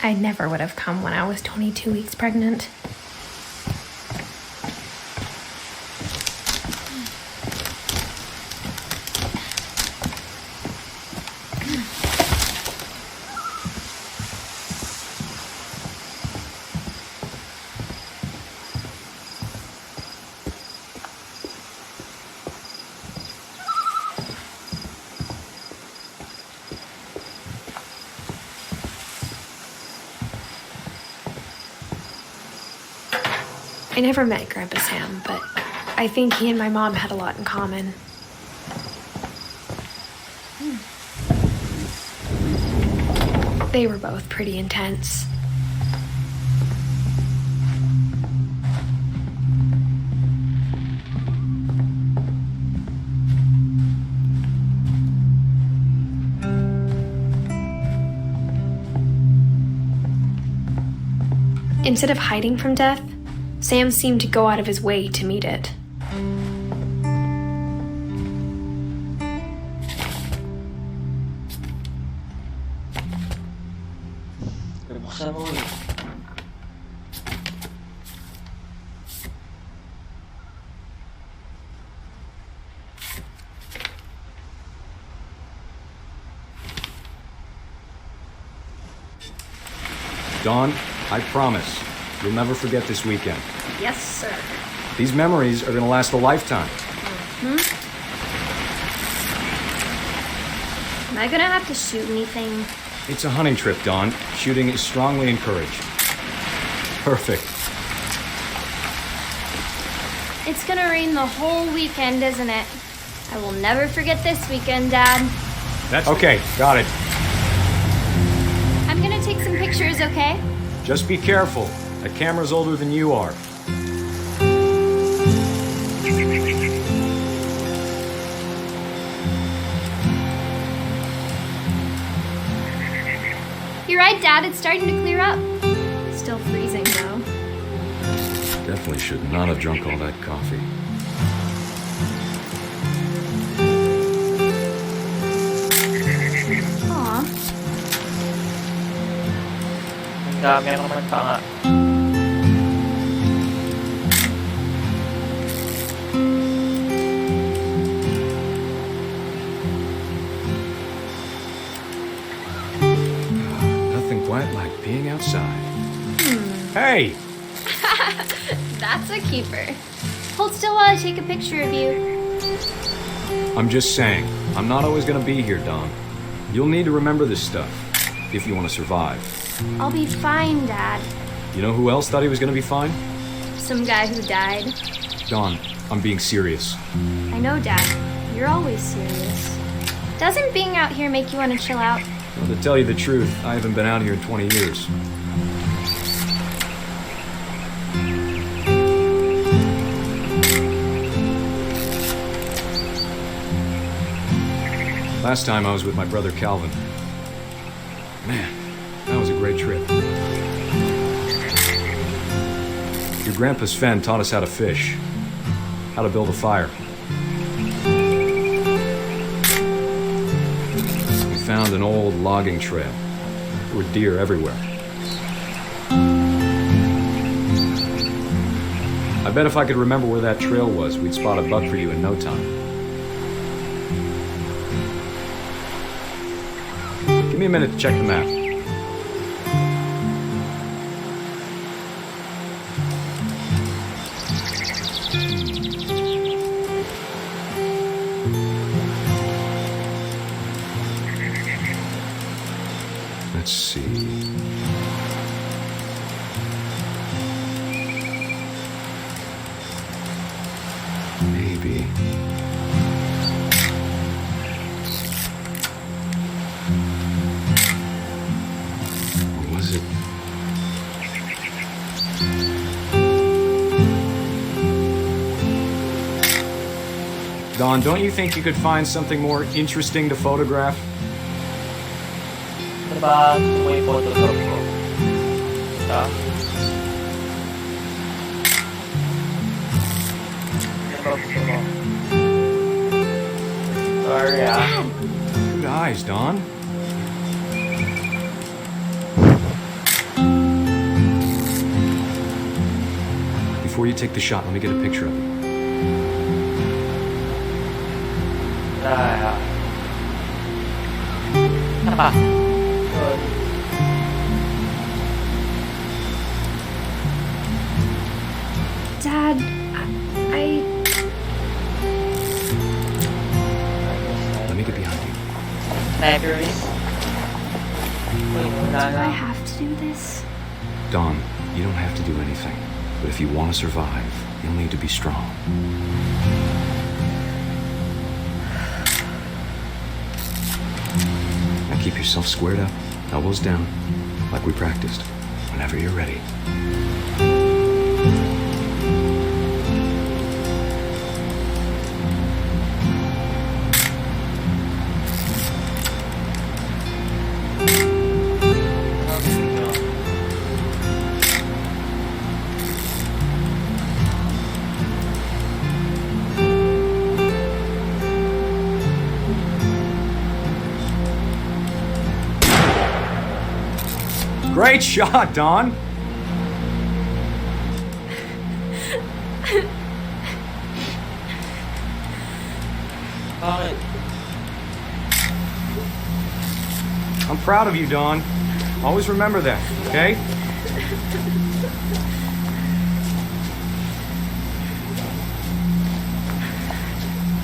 I never would have come when I was 22 weeks pregnant. I never met Grandpa Sam, but I think he and my mom had a lot in common. They were both pretty intense. Instead of hiding from death, Sam seemed to go out of his way to meet it. Buksan mo eh. Dawn, I promise, you'll never forget this weekend. Yes, sir. These memories are gonna last a lifetime. Am I gonna have to shoot anything? It's a hunting trip, Dawn. Shooting is strongly encouraged. Perfect. It's gonna rain the whole weekend, isn't it? I will never forget this weekend, Dad. That's okay, got it. I'm gonna take some pictures, okay? Just be careful. That camera's older than you are. You're right, Dad. It's starting to clear up. Still freezing, though. Definitely should not have drunk all that coffee. Aw. Ang dami naman pa nga. Nothing quite like being outside. Hey! That's a keeper. Hold still while I take a picture of you. I'm just saying, I'm not always gonna be here, Dawn. You'll need to remember this stuff, if you want to survive. I'll be fine, Dad. You know who else thought he was gonna be fine? Some guy who died. Dawn, I'm being serious. I know, Dad. You're always serious. Doesn't being out here make you want to chill out? Well, to tell you the truth, I haven't been out here in 20 years. Last time I was with my brother Calvin. Man, that was a great trip. Your grandpa Sven taught us how to fish, how to build a fire. We found an old logging trail. There were deer everywhere. I bet if I could remember where that trail was, we'd spot a buck for you in no time. Give me a minute to check the map. Let's see. Maybe. Or was it? Don, don't you think you could find something more interesting to photograph? Ano ba gusto mo yung photograph ko? Ito? Ano ba gusto mo? Sorry Good eyes, Don. Before you take the shot, let me get a picture of it. Ano ba? Dad, Let me get behind you. Libraries? do I have to do this? Don, you don't have to do anything. But if you want to survive, you'll need to be strong. Now keep yourself squared up, elbows down, like we practiced. Whenever you're ready. Great shot, Don! Bakit? I'm proud of you, Don. Always remember that, okay?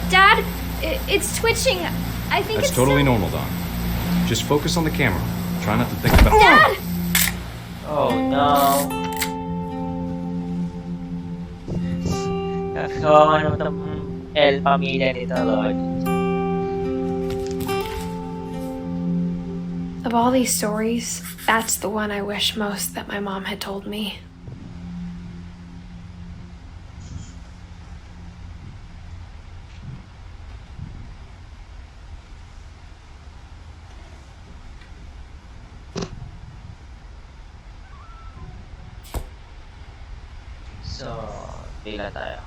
Dad, it's twitching. I think That's it's totally still... normal, Don. Just focus on the camera. Try not to think about... Dad! Oh no. Kawawa naman itong El pamilya nito, Lord. Of all these stories, that's the one I wish most that my mom had told me. So, pila tayo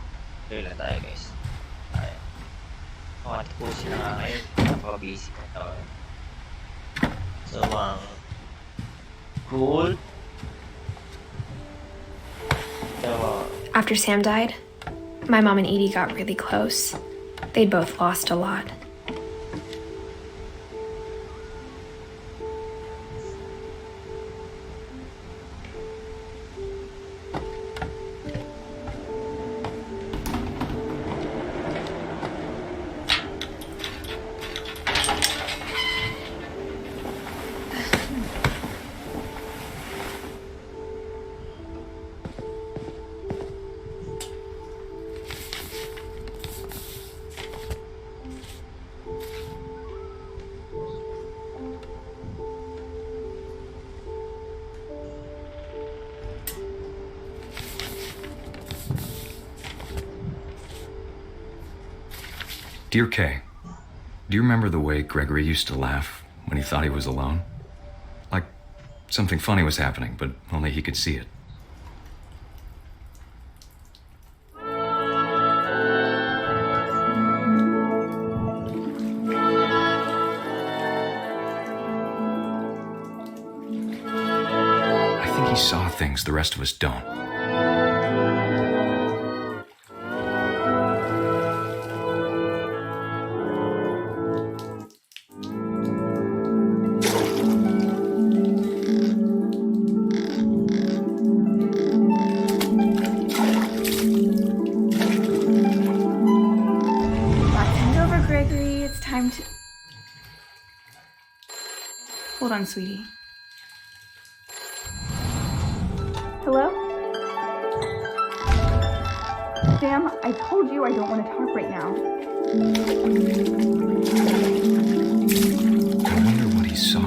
guys. Tayo. Tapusin na nga ngayon. Napaka-busy na tayo. So, cool. So, After Sam died, my mom and Edie got really close. They'd both lost a lot. Dear Kay, do you remember the way Gregory used to laugh when he thought he was alone? Like something funny was happening, but only he could see it. I think he saw things the rest of us don't. Hold on, sweetie. Hello? Sam, I told you I don't want to talk right now. I wonder what he saw.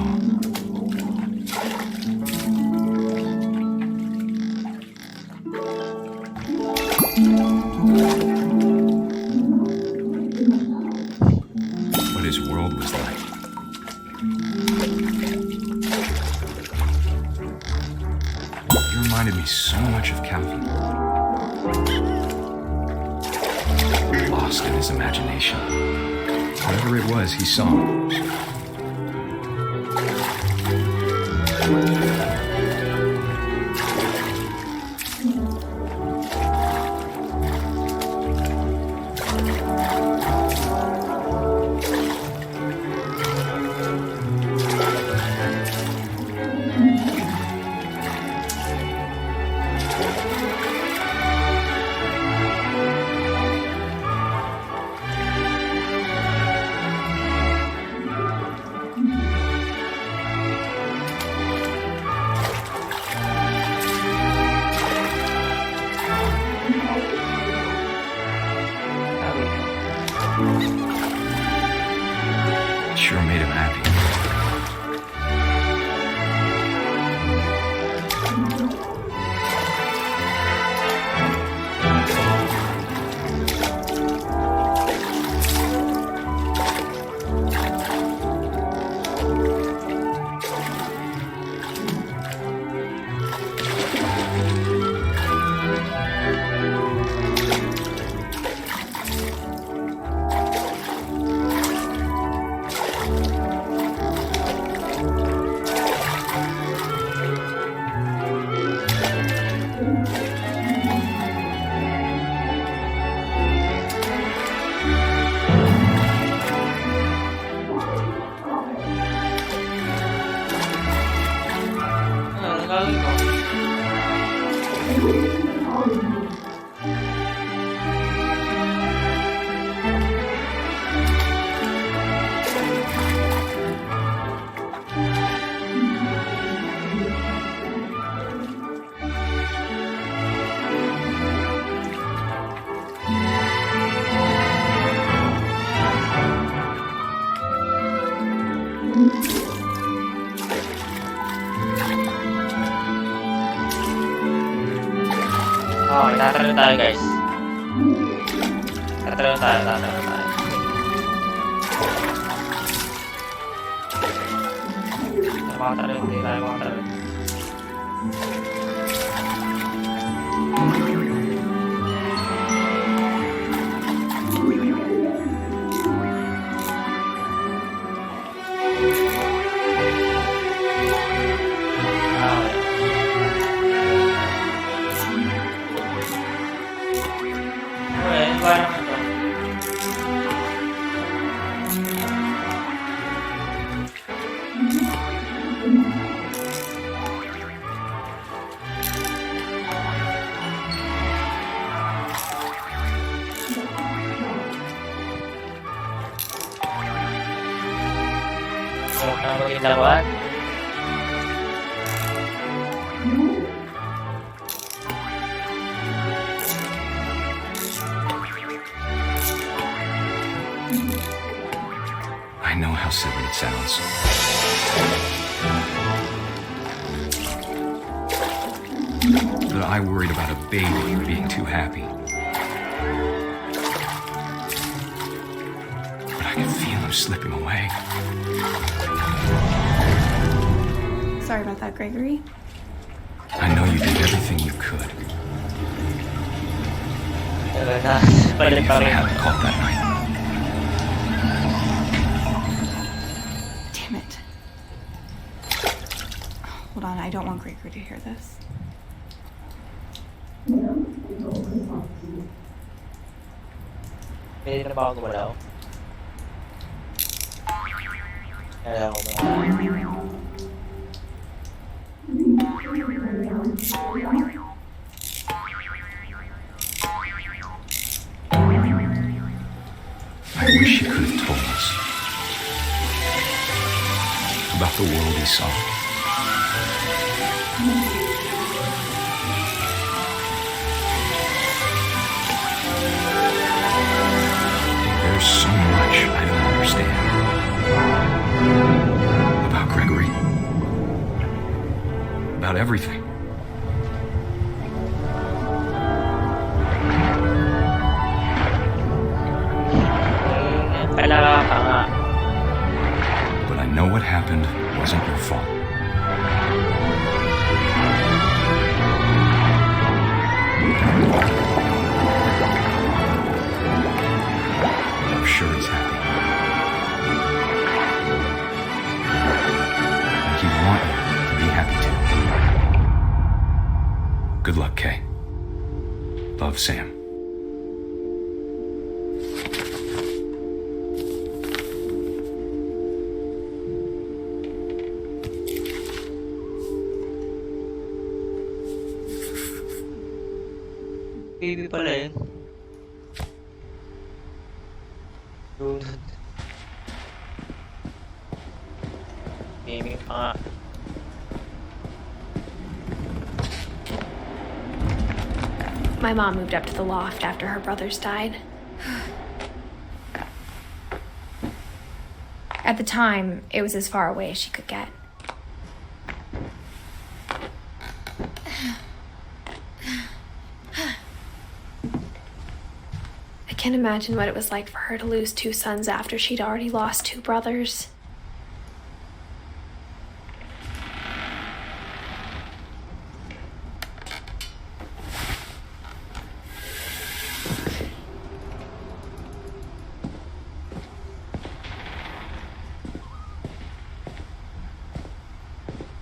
What his world was like. You reminded me so much of Calvin. Lost in his imagination. Whatever it was, he saw. Sure made him happy. Okay, tatanong tayo guys. Tatanong tayo. Hindi tayo makatanong. Parang ito. Huwag na mag-ilawan. I know how silly it sounds. But I worried about a baby being too happy. can feel him slipping away. Sorry about that, Gregory. I know you did everything you could. Balik If pa I rin. hadn't called that night, Damn it. Hold on, I don't want Gregory to hear this. Pwede na ba ako gumalaw? Kaya ako ba? I wish he could have told us about the world he saw. There's so much I don't understand about Gregory, about everything. Kailangan ka nga. But I know what happened wasn't your fault. I'm sure he's happy. And he'd want you to be happy too. Good luck, Kay. Love, Sam. Baby pala yun. Lunod. Gaming pa nga. My mom moved up to the loft after her brothers died. At the time, it was as far away as she could get. I can't imagine what it was like for her to lose 2 sons after she'd already lost 2 brothers.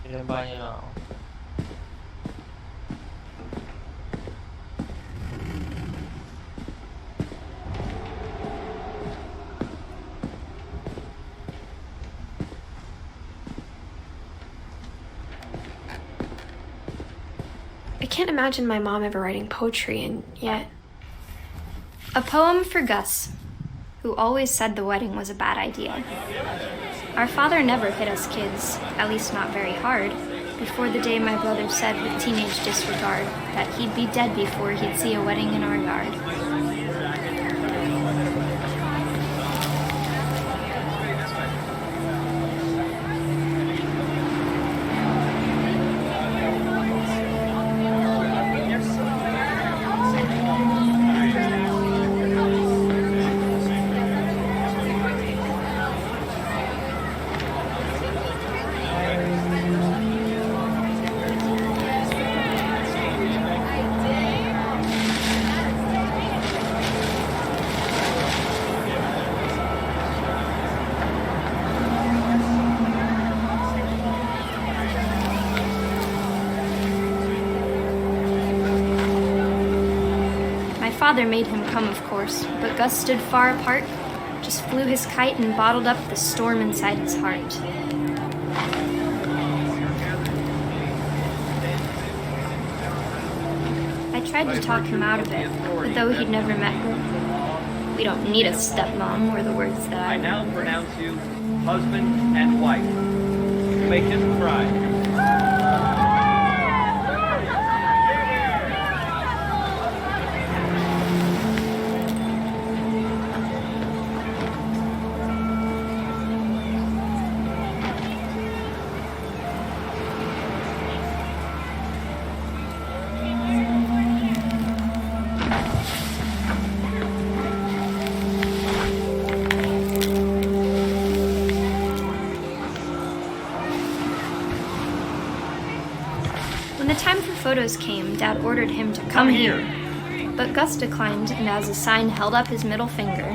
Pinaba niya lang ako. I can't imagine my mom ever writing poetry, and yet A poem for Gus, who always said the wedding was a bad idea. Our father never hit us kids, at least not very hard, before the day my brother said with teenage disregard that he'd be dead before he'd see a wedding in our yard. Father made him come, of course, but Gus stood far apart, just flew his kite and bottled up the storm inside his heart. I tried to talk him out of it, but though he'd never met her, we don't need a stepmom, were the words that I now pronounce you husband and wife. Make him cry. When the time for photos came, Dad ordered him to come here. But Gus declined, and as a sign held up his middle finger.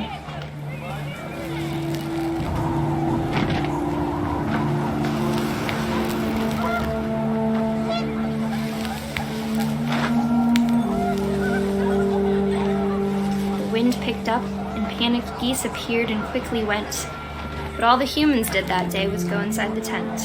The wind picked up, and panicked geese appeared and quickly went. But all the humans did that day was go inside the tent.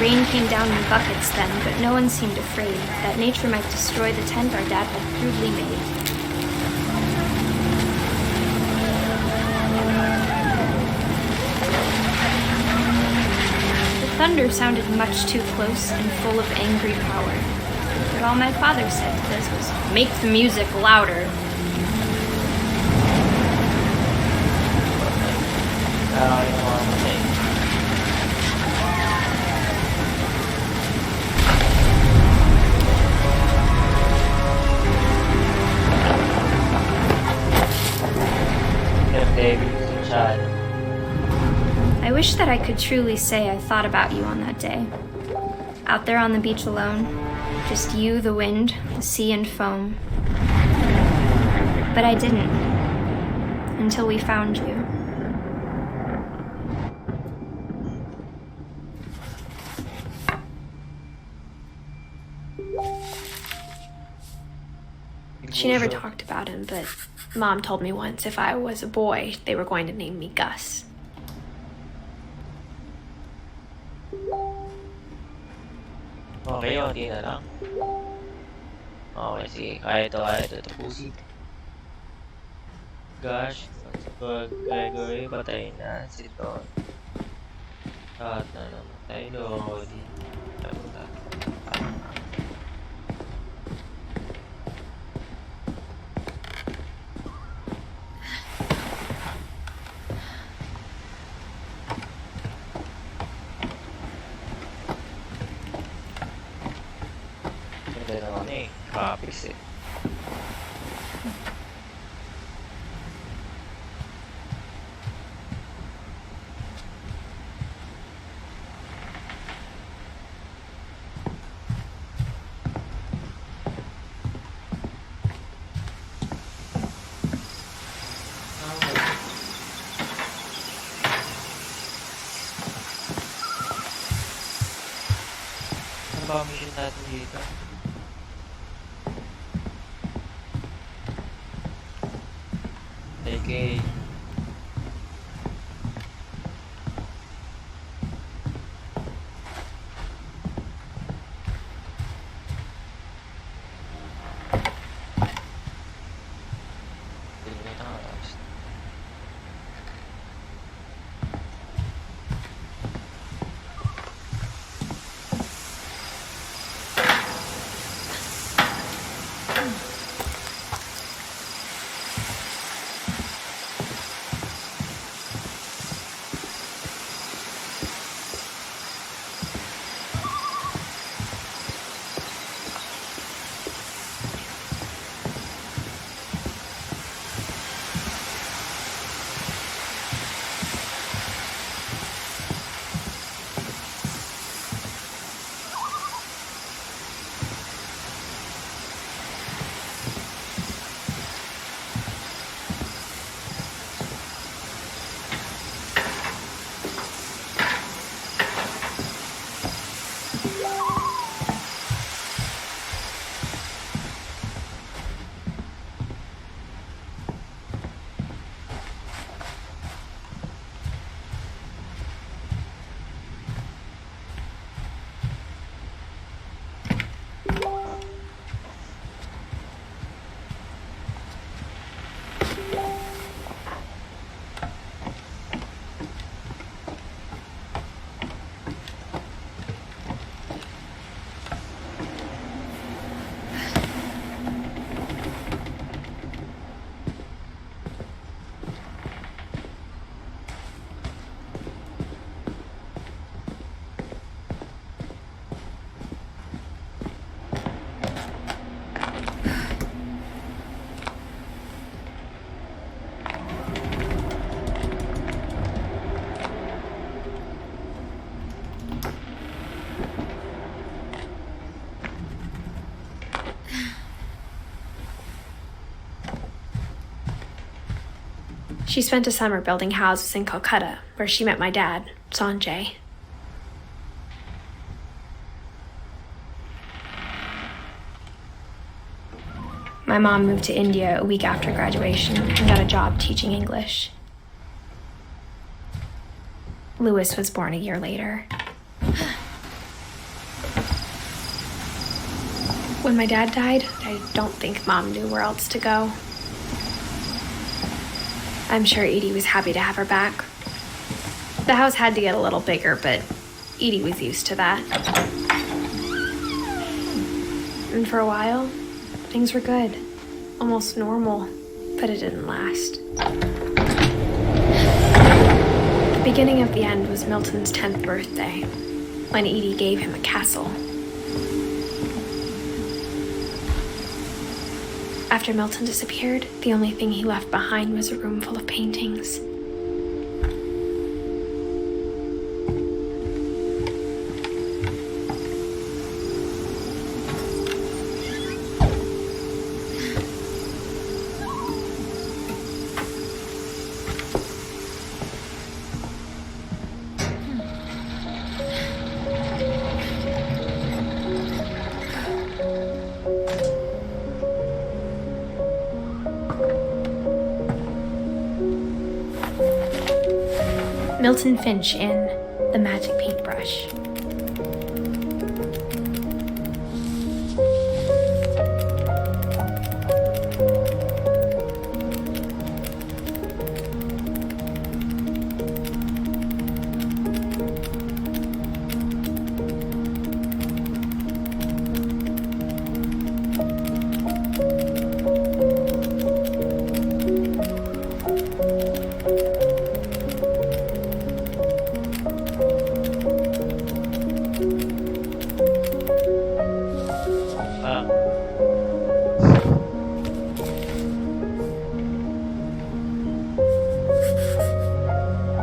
The rain came down in buckets then, but no one seemed afraid that nature might destroy the tent our dad had crudely made. The thunder sounded much too close and full of angry power. But all my father said to this was, "Make the music louder." I wish that I could truly say I thought about you on that day. Out there on the beach alone, just you, the wind, the sea, and foam. But I didn't, until we found you. She never talked about him, but Mom told me once if I was a boy, they were going to name me Gus. Okay, onti na lang. Okay, sige. Kaya ito. Tapusin. Gosh, Gregory, patay na si Don. Lahat na namatay, Lodi. Ganda naman eh. Copies eh. Ano ba ang mission natin dito? Okay. She spent a summer building houses in Calcutta, where she met my dad, Sanjay. My mom moved to India a week after graduation and got a job teaching English. Louis was born a year later. When my dad died, I don't think Mom knew where else to go. I'm sure Edie was happy to have her back. The house had to get a little bigger, but Edie was used to that. And for a while, things were good. Almost normal, but it didn't last. The beginning of the end was Milton's 10th birthday, when Edie gave him a castle. After Milton disappeared, the only thing he left behind was a room full of paintings. Milton Finch in The Magic Paintbrush.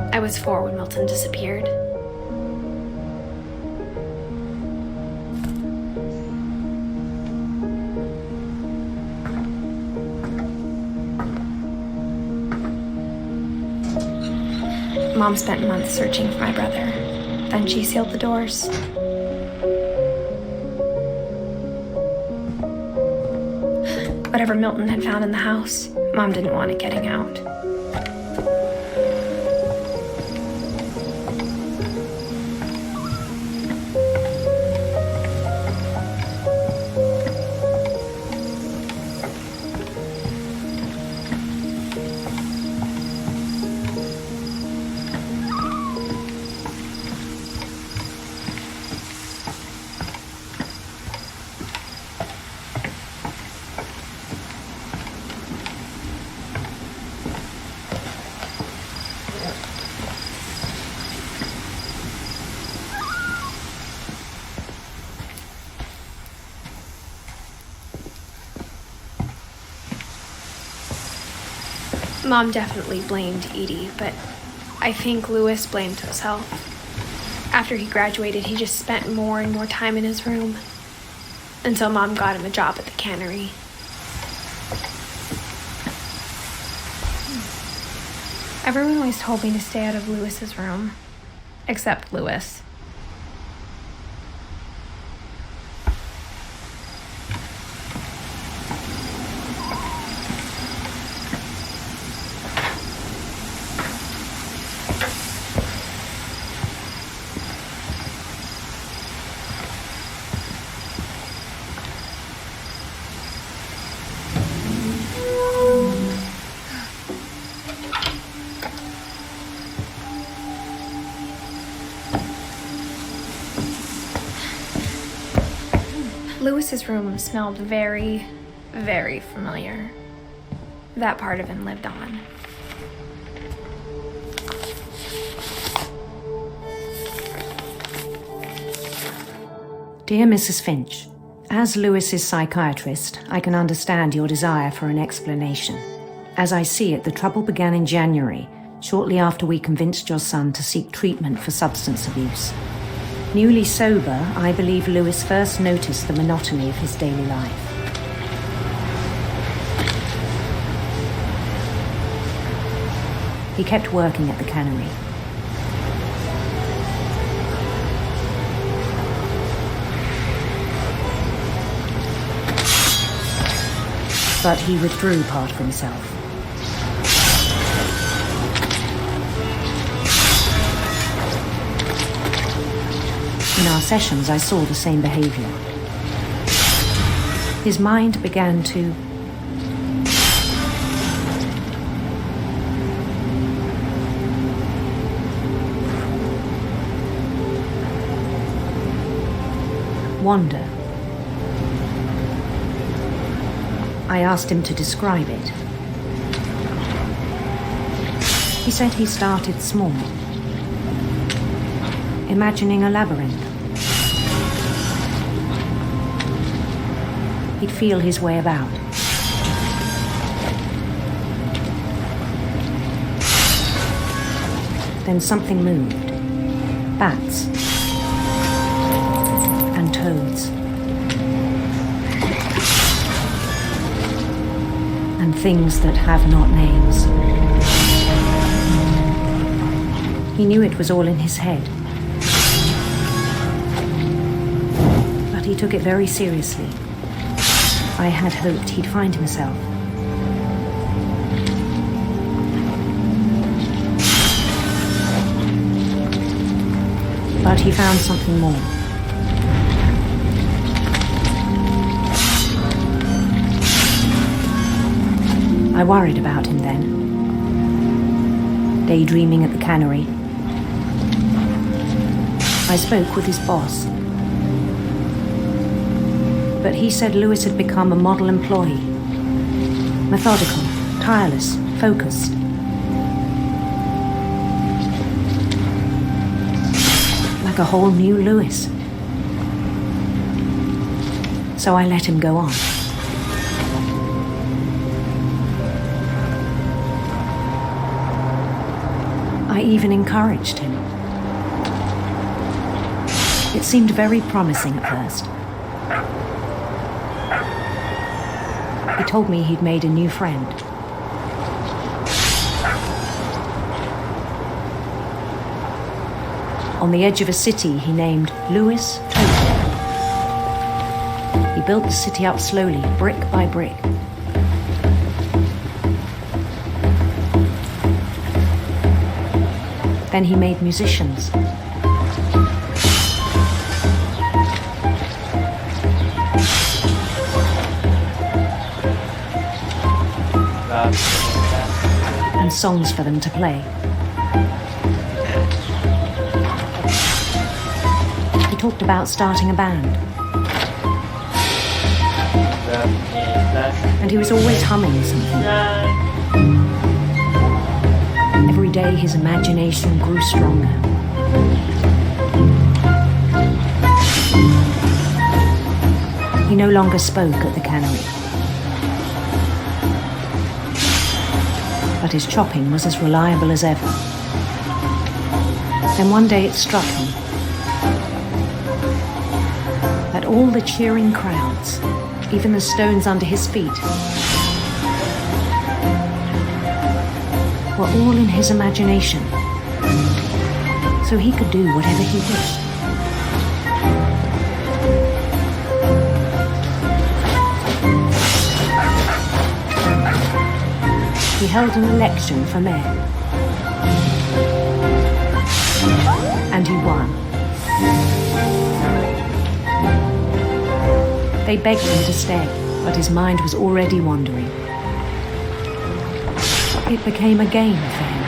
I was 4 when Milton disappeared. Mom spent months searching for my brother. Then she sealed the doors. Whatever Milton had found in the house, Mom didn't want it getting out. Mom definitely blamed Edie, but I think Louis blamed himself. After he graduated, he just spent more and more time in his room, until Mom got him a job at the cannery. Everyone always told me to stay out of Louis's room, except Louis. Louis's room smelled very, very familiar. That part of him lived on. Dear Mrs. Finch, as Louis's psychiatrist, I can understand your desire for an explanation. As I see it, the trouble began in January, shortly after we convinced your son to seek treatment for substance abuse. Newly sober, I believe Louis first noticed the monotony of his daily life. He kept working at the cannery. But he withdrew part of himself. In our sessions, I saw the same behavior. His mind began to wander. I asked him to describe it. He said he started small, imagining a labyrinth. He'd feel his way about. Then something moved. Bats. And toads. And things that have not names. He knew it was all in his head. But he took it very seriously. I had hoped he'd find himself. But he found something more. I worried about him then. Daydreaming at the cannery. I spoke with his boss. But he said Lewis had become a model employee. Methodical, tireless, focused. Like a whole new Lewis. So I let him go on. I even encouraged him. It seemed very promising at first. He told me he'd made a new friend. On the edge of a city he named Lewis Tokyo. He built the city up slowly, brick by brick. Then he made musicians. And songs for them to play. He talked about starting a band. And he was always humming something. Every day his imagination grew stronger. He no longer spoke at the cannery. But his chopping was as reliable as ever. Then one day it struck him that all the cheering crowds, even the stones under his feet, were all in his imagination, so he could do whatever he wished. He held an election for mayor. And he won. They begged him to stay, but his mind was already wandering. It became a game for him.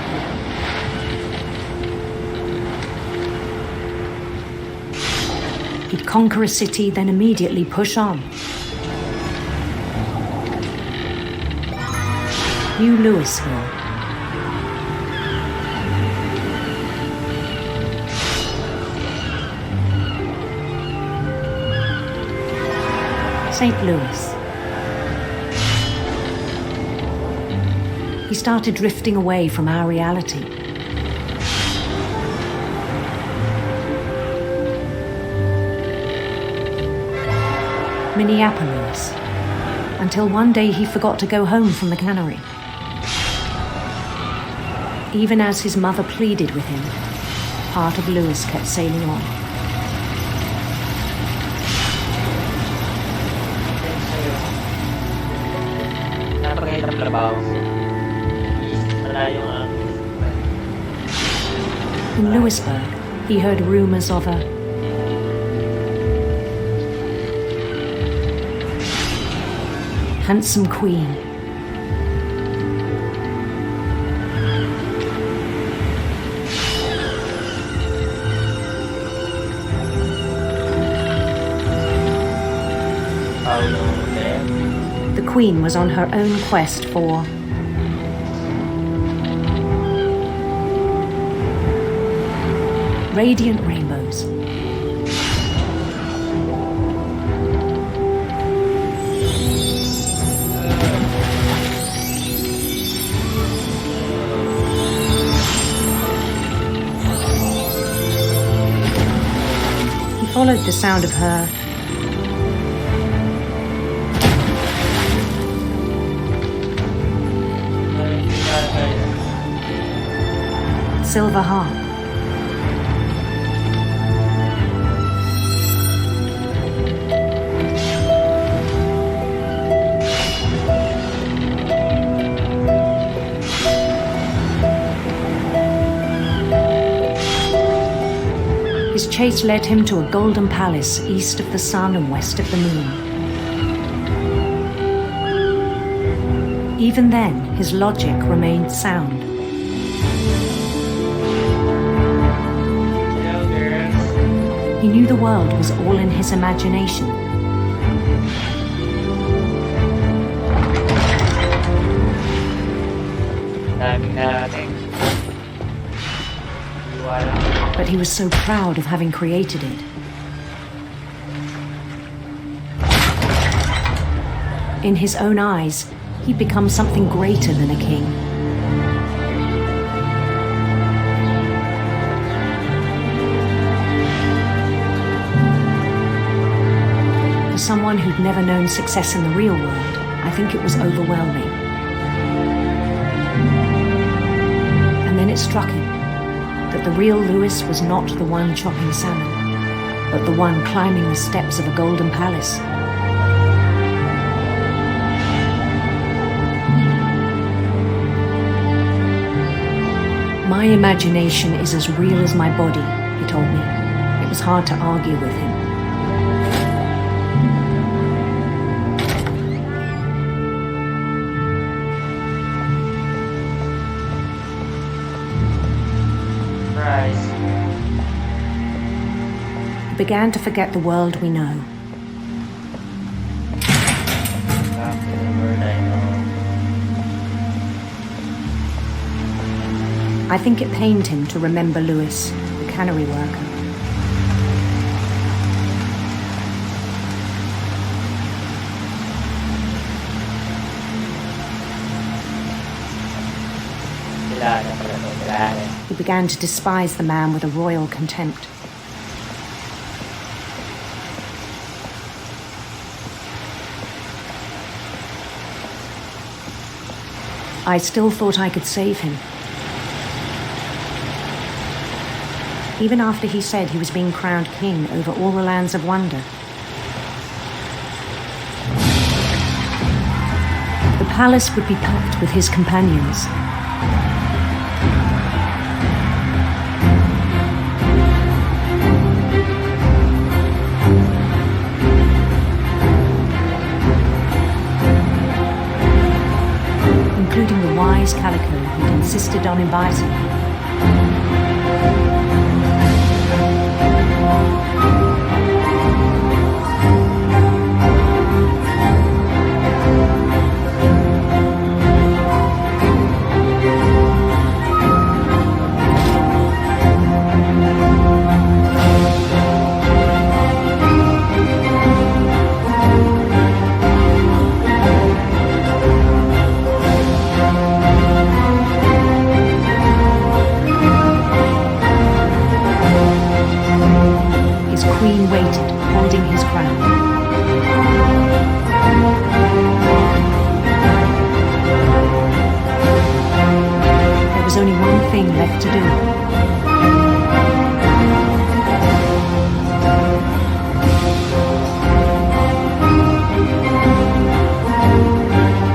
He'd conquer a city, then immediately push on. New Louisville. St. Louis. He started drifting away from our reality. Minneapolis, until one day he forgot to go home from the cannery. Even as his mother pleaded with him, part of Lewis kept sailing on. Napakahirap labaw. Malayo ang... In Lewisburg, he heard rumors of a handsome queen. The queen was on her own quest for radiant rainbows. He followed the sound of her silver harp. His chase led him to a golden palace east of the sun and west of the moon. Even then, his logic remained sound. He knew the world was all in his imagination. But he was so proud of having created it. In his own eyes, he'd become something greater than a king. For someone who'd never known success in the real world, I think it was overwhelming. And then it struck him that the real Lewis was not the one chopping salmon, but the one climbing the steps of a golden palace. My imagination is as real as my body, he told me. It was hard to argue with him. He began to forget the world we know. I think it pained him to remember Lewis, the cannery worker. He began to despise the man with a royal contempt. I still thought I could save him. Even after he said he was being crowned king over all the lands of wonder. The palace would be packed with his companions. Including the wise Calico who'd insisted on inviting him. left to do.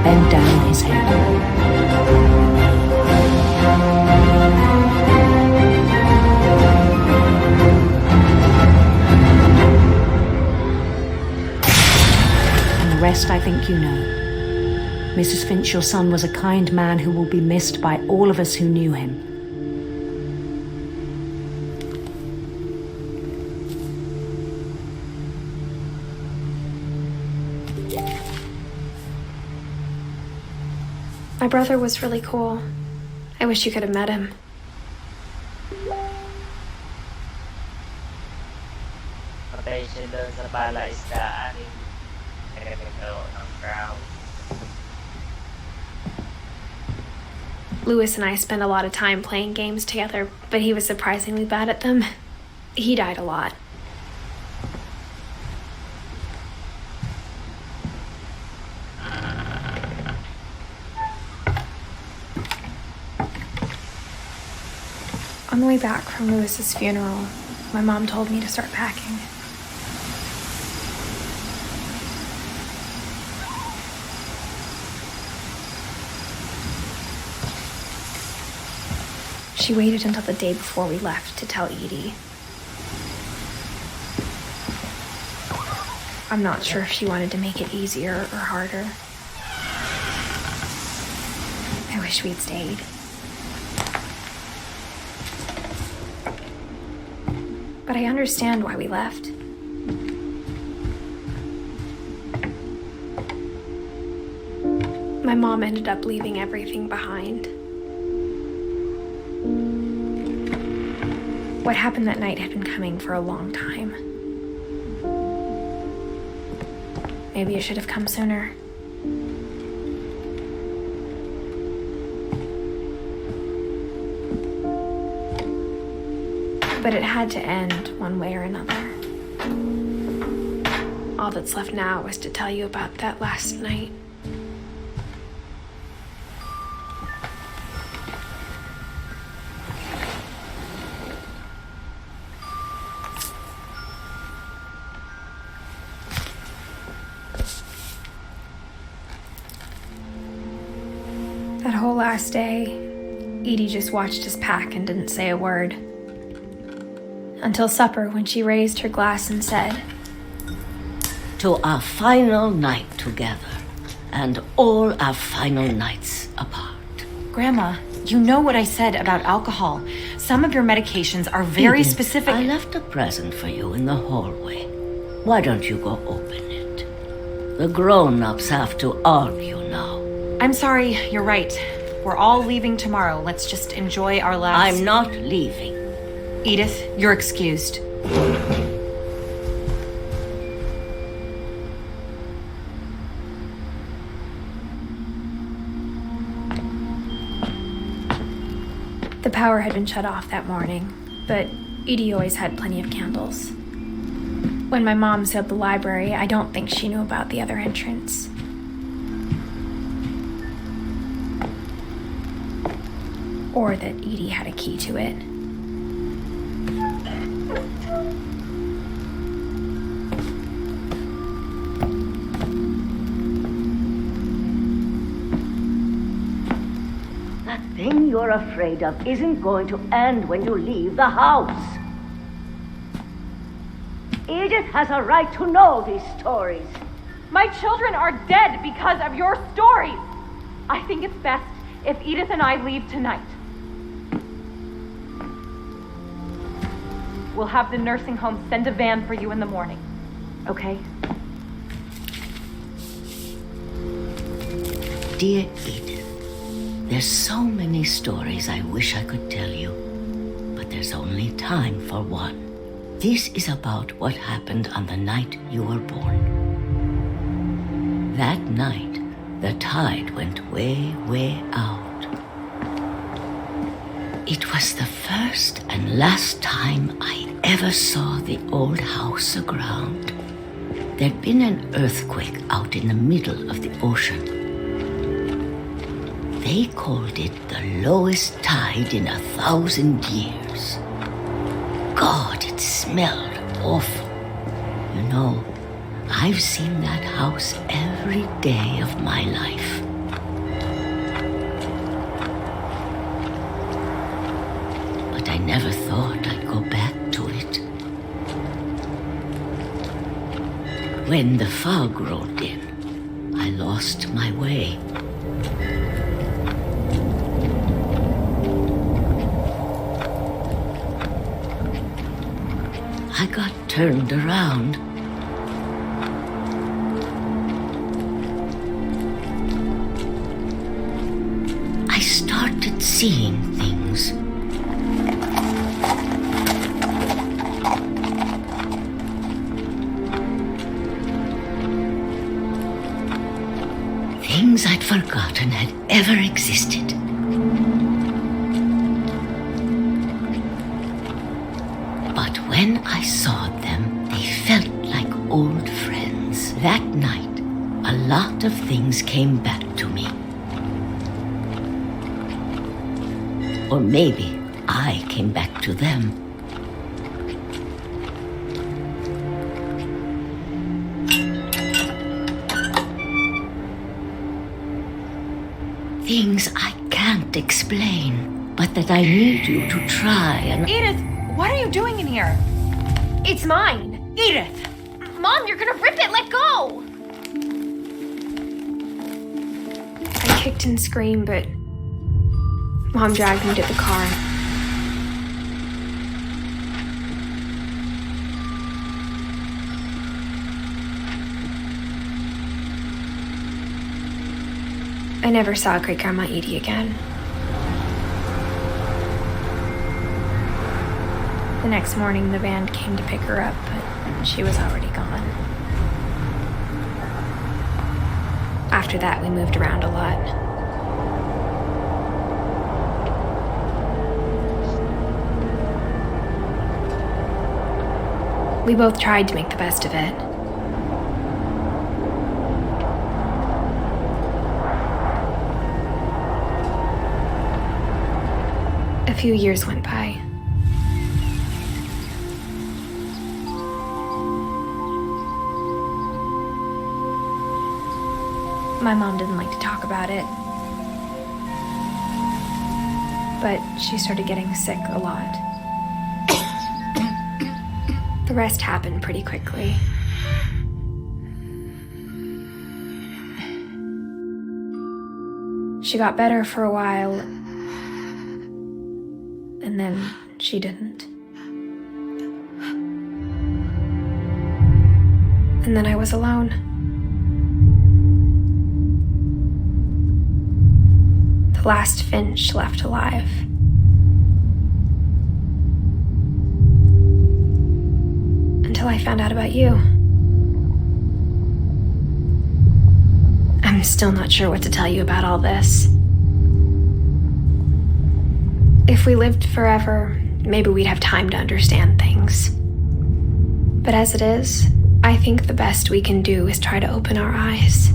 Bend down his head. And the rest I think you know. Mrs. Finch, your son was a kind man who will be missed by all of us who knew him. My brother was really cool. I wish you could have met him. Patay siya doon sa palaisdaan. Nagkakaroon ng crowd. Lewis and I spent a lot of time playing games together, but he was surprisingly bad at them. He died a lot. On the way back from Lewis's funeral, my mom told me to start packing. She waited until the day before we left to tell Edie. I'm not sure if she wanted to make it easier or harder. I wish we'd stayed. But I understand why we left. My mom ended up leaving everything behind. What happened that night had been coming for a long time. Maybe it should have come sooner. But it had to end one way or another. All that's left now is to tell you about that last night. That whole last day, Edie just watched us pack and didn't say a word. Until supper, when she raised her glass and said, "To our final night together, and all our final nights apart." Grandma, you know what I said about alcohol. Some of your medications are very Edith, specific. I left a present for you in the hallway. Why don't you go open it? The grown-ups have to argue now. I'm sorry, you're right. We're all leaving tomorrow. Let's just enjoy our last... I'm not leaving. Edith, you're excused. The power had been shut off that morning, but Edie always had plenty of candles. When my mom sealed the library, I don't think she knew about the other entrance. Or that Edie had a key to it. That thing you're afraid of isn't going to end when you leave the house. Edith has a right to know these stories. My children are dead because of your stories. I think it's best if Edith and I leave tonight. We'll have the nursing home send a van for you in the morning, okay? Dear Edith, there's so many stories I wish I could tell you, but there's only time for one. This is about what happened on the night you were born. That night, the tide went way, way out. It was the first and last time I ever saw the old house aground. There'd been an earthquake out in the middle of the ocean. They They called it the lowest tide in 1,000 years. God, it smelled awful. You know, I've seen that house every day of my life. But I never thought I'd go back to it. When the fog rolled in, I lost my way. I got turned around. I started seeing things. Things I'd forgotten had ever existed. But when I saw them, they felt like old friends. That night, a lot of things came back to me. Or maybe I came back to them. Things I can't explain, but that I need you to try and... Edith, what are you doing in here? It's mine. Edith! Mom, you're gonna rip it. Let go. I kicked and screamed, but Mom dragged me to the car. I never saw Great-Grandma Edie again. The next morning, the band came to pick her up, but she was already gone. After that, we moved around a lot. We both tried to make the best of it. A few years went by. My mom didn't like to talk about it, but she started getting sick a lot. The rest happened pretty quickly. She got better for a while, and then she didn't. And then I was alone. The last Finch left alive. Until I found out about you. I'm still not sure what to tell you about all this. If we lived forever, maybe we'd have time to understand things. But as it is, I think the best we can do is try to open our eyes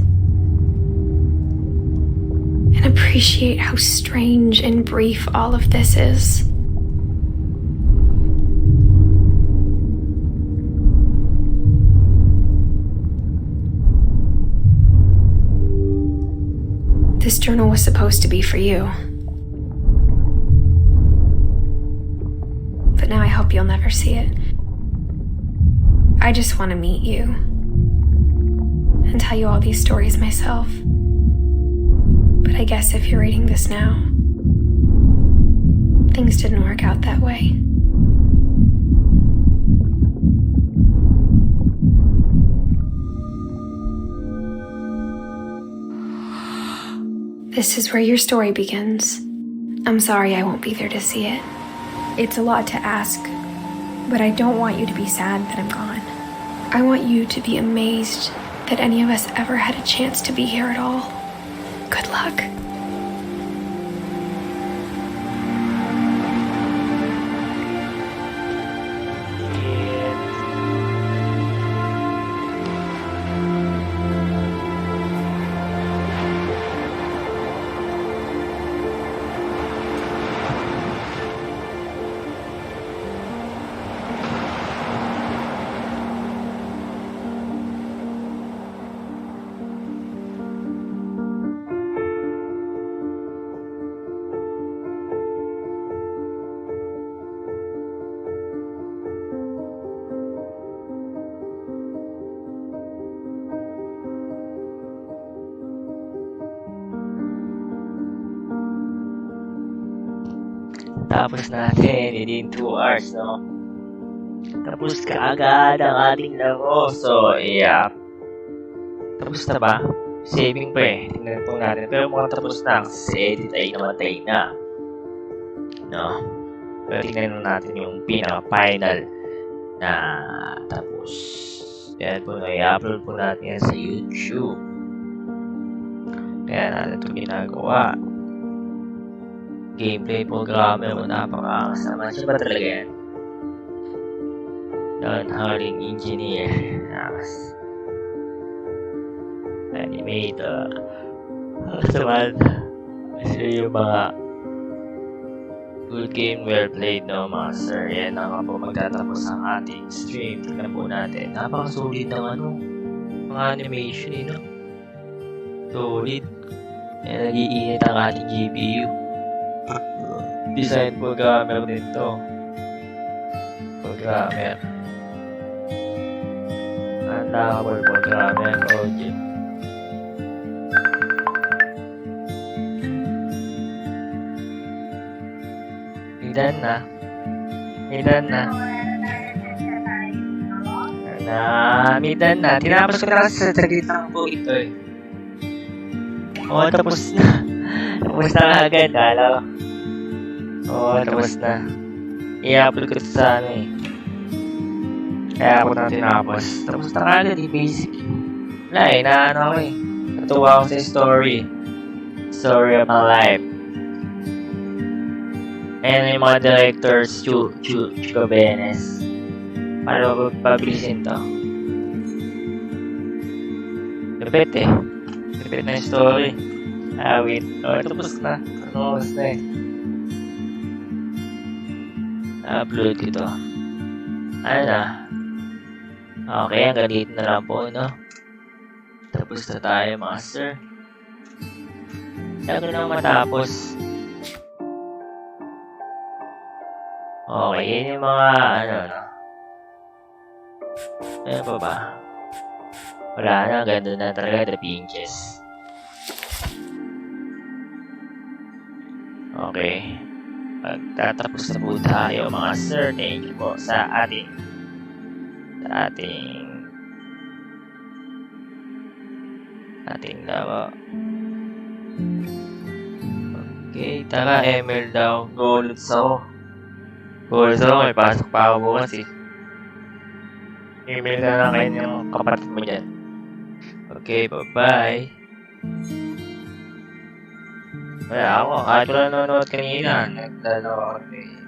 and appreciate how strange and brief all of this is. This journal was supposed to be for you. But now I hope you'll never see it. I just want to meet you and tell you all these stories myself. But I guess if you're reading this now, things didn't work out that way. This is where your story begins. I'm sorry I won't be there to see it. It's a lot to ask, but I don't want you to be sad that I'm gone. I want you to be amazed that any of us ever had a chance to be here at all. Good luck. Tapos natin within 2 hours, no? Tapos kaagad ang ating laro. So, yeah. Tapos na ba? Saving pa eh. Tingnan po natin. Pero mukhang tapos na. Kasi si Edith ay namatay na. No? Pero tingnan natin yung pinaka-final na tapos. Yan po na i-upload po natin yan sa YouTube. Kaya natin ito ginagawa. Gameplay programmer mo, napakaangas naman. Siya ba talaga yan? Non-hurling engineer. Angas. Animator. Naman. Kasi yung mga good game, well played, no, mga sir. Yan na nga po magtatapos ang ating stream. Tignan po natin. Napakasulit ng mga animation, no? Solid. Yan, nag-iinit ang ating GPU. Design programmer din to. Programmer. Unlockable programmer. Okay. Midan na. Tinapos ko na kasi sa saglit lang po ito eh. Oo, tapos na. Tapos na agad, alam. Oo, tapos na. I-upload ko sa ano eh. Kaya ako na tinapos. Tapos na agad eh, basic. Wala eh, naano ako eh. Natuwa ako sa story. Story of my life. Ayan yung mga directors, Chucho Benes. Paano pabilisin to? Lupit eh. Lupit na yung story. Wait. Tapos na. Tapos na eh. Upload ko to. Ano na? Okay, hanggang dito na lang po, no? Tapos na tayo, master. Bago na matapos. Okay, yun yung mga, ano, no? Ano pa ba? Wala na, ganda na talaga, the pinches. Okay. Magtatapos na po tayo, mga sir. Thank you po sa ating laro. Okay, tara, ML daw. Goals ako. May pasok pa ako bukas eh. Email na lang kayo yung kapatid mo dyan. Okay, bye-bye. Wala ako, kahit wala nanonood kanina, nagdalaw ako eh.